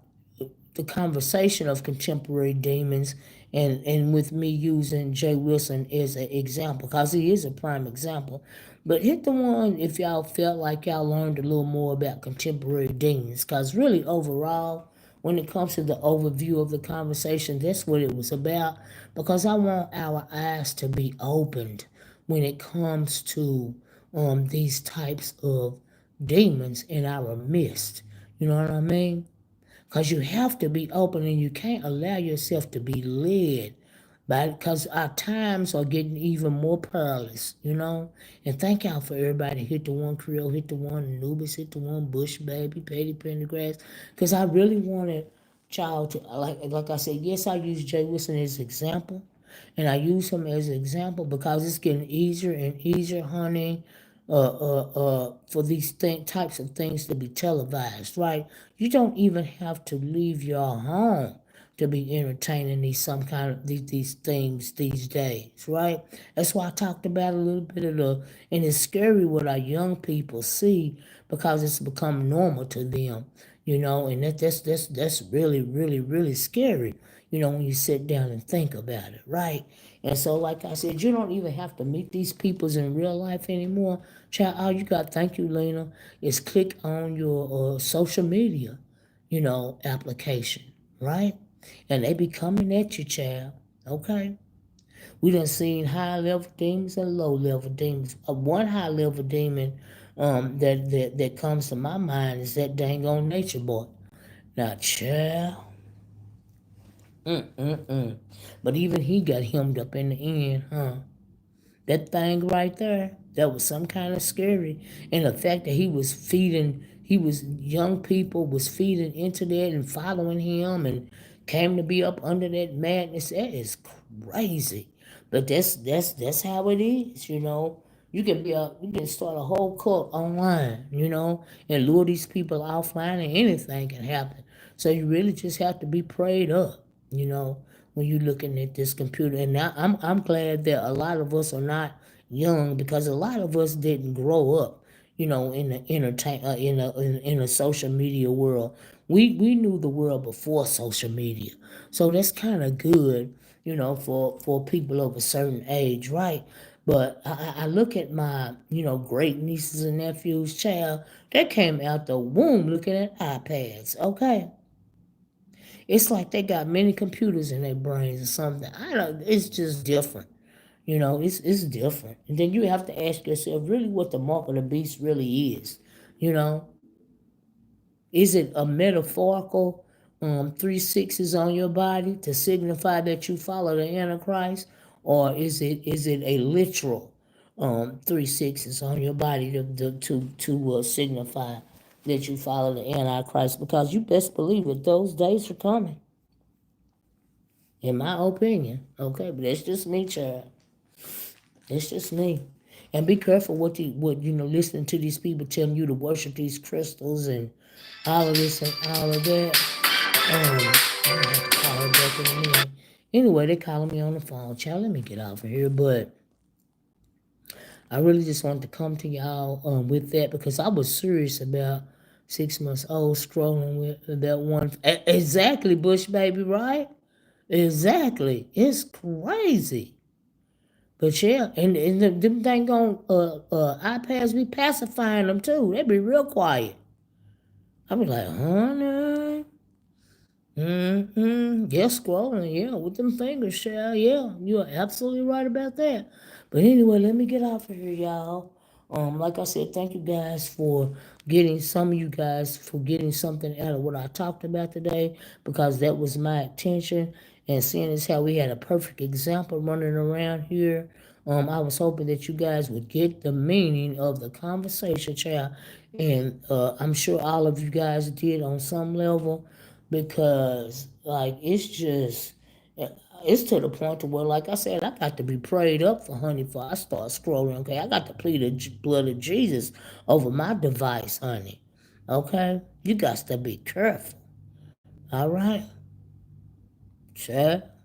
the conversation of contemporary demons and with me using Jay Wilson as an example, because he is a prime example. But hit the one if y'all felt like y'all learned a little more about contemporary demons, because really overall, when it comes to the overview of the conversation, that's what it was about, because I want our eyes to be opened when it comes to these types of demons in our midst. You know what I mean? Because you have to be open and you can't allow yourself to be led by, because our times are getting even more perilous, And thank y'all for everybody. Hit the one Creole, hit the one Anubis, hit the one Bush Baby, Petty Pendergrass. Because I really wanted y'all to, like I said, yes, I use Jay Wilson as an example. And I use him as an example because it's getting easier and easier, honey, for these types of things to be televised, right? You don't even have to leave your home to be entertaining these things these days, right? That's why I talked about a little bit of and it's scary what our young people see because it's become normal to them, and that's really, really, really scary, when you sit down and think about it, right? And so, like I said, you don't even have to meet these peoples in real life anymore. Child, all you got, thank you, Lena, is click on your social media, application, right? And they be coming at you, child, okay? We done seen high-level demons and low-level demons. One high-level demon that comes to my mind is that dang on nature boy. Now, child, but even he got hemmed up in the end, huh? That thing right there, that was some kind of scary. And the fact that young people was feeding into that and following him and came to be up under that madness, that is crazy. But that's how it is, You can start a whole cult online, and lure these people offline and anything can happen. So you really just have to be prayed up, when you're looking at this computer. And now I'm glad that a lot of us are not young, because a lot of us didn't grow up, in the in a social media world. We knew the world before social media, so that's kind of good, for people of a certain age, right? But I look at my, great nieces and nephews, child, they came out the womb looking at iPads, okay? It's like they got many computers in their brains or something. I don't. It's just different. It's different. And then you have to ask yourself really what the mark of the beast really is. You know, is it a metaphorical 3 6s on your body to signify that you follow the Antichrist, or is it a literal 3 6s on your body to signify that you follow the Antichrist? Because you best believe it, those days are coming. In my opinion, okay, but that's just me, child. It's just me. And be careful what listening to these people telling you to worship these crystals and all of this and all of that. I'm gonna have to call her back in a minute. Anyway, they calling me on the phone. Child, let me get off of here. But I really just wanted to come to y'all with that, because I was serious about 6 months old scrolling with that one. Exactly, Bush baby, right? Exactly. It's crazy. But yeah, and them dang on iPads be pacifying them too. They be real quiet. I be like, honey. Yeah, scrolling, yeah, with them fingers, child. Yeah, you are absolutely right about that. But anyway, let me get off of here, y'all. Like I said, thank you guys for some of you guys for getting something out of what I talked about today, because that was my intention. And seeing as how we had a perfect example running around here, I was hoping that you guys would get the meaning of the conversation, child. And I'm sure all of you guys did on some level, because like It's to the point to where, like I said, I got to be prayed up for honey before I start scrolling. Okay, I got to plead the blood of Jesus over my device, honey. Okay, you got to be careful. All right, chat.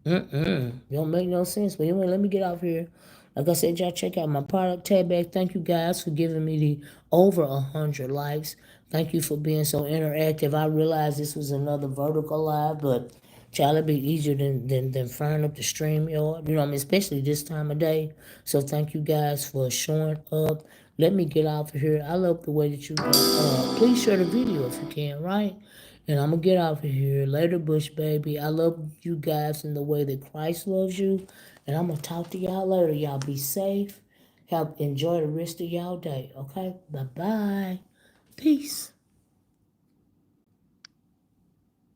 Don't make no sense. But anyway, let me get off here. Like I said, y'all check out my product tab bag. Thank you guys for giving me the over 100 likes. Thank you for being so interactive. I realized this was another vertical live, but child, it'd be easier than firing up the stream yard. You know what I mean? Especially this time of day. So thank you guys for showing up. Let me get off of here. I love the way that you do. Please share the video if you can, right? And I'm going to get off of here. Later, Bush baby. I love you guys in the way that Christ loves you. And I'm going to talk to y'all later. Y'all be safe. Enjoy the rest of y'all day. Okay? Bye-bye. Peace.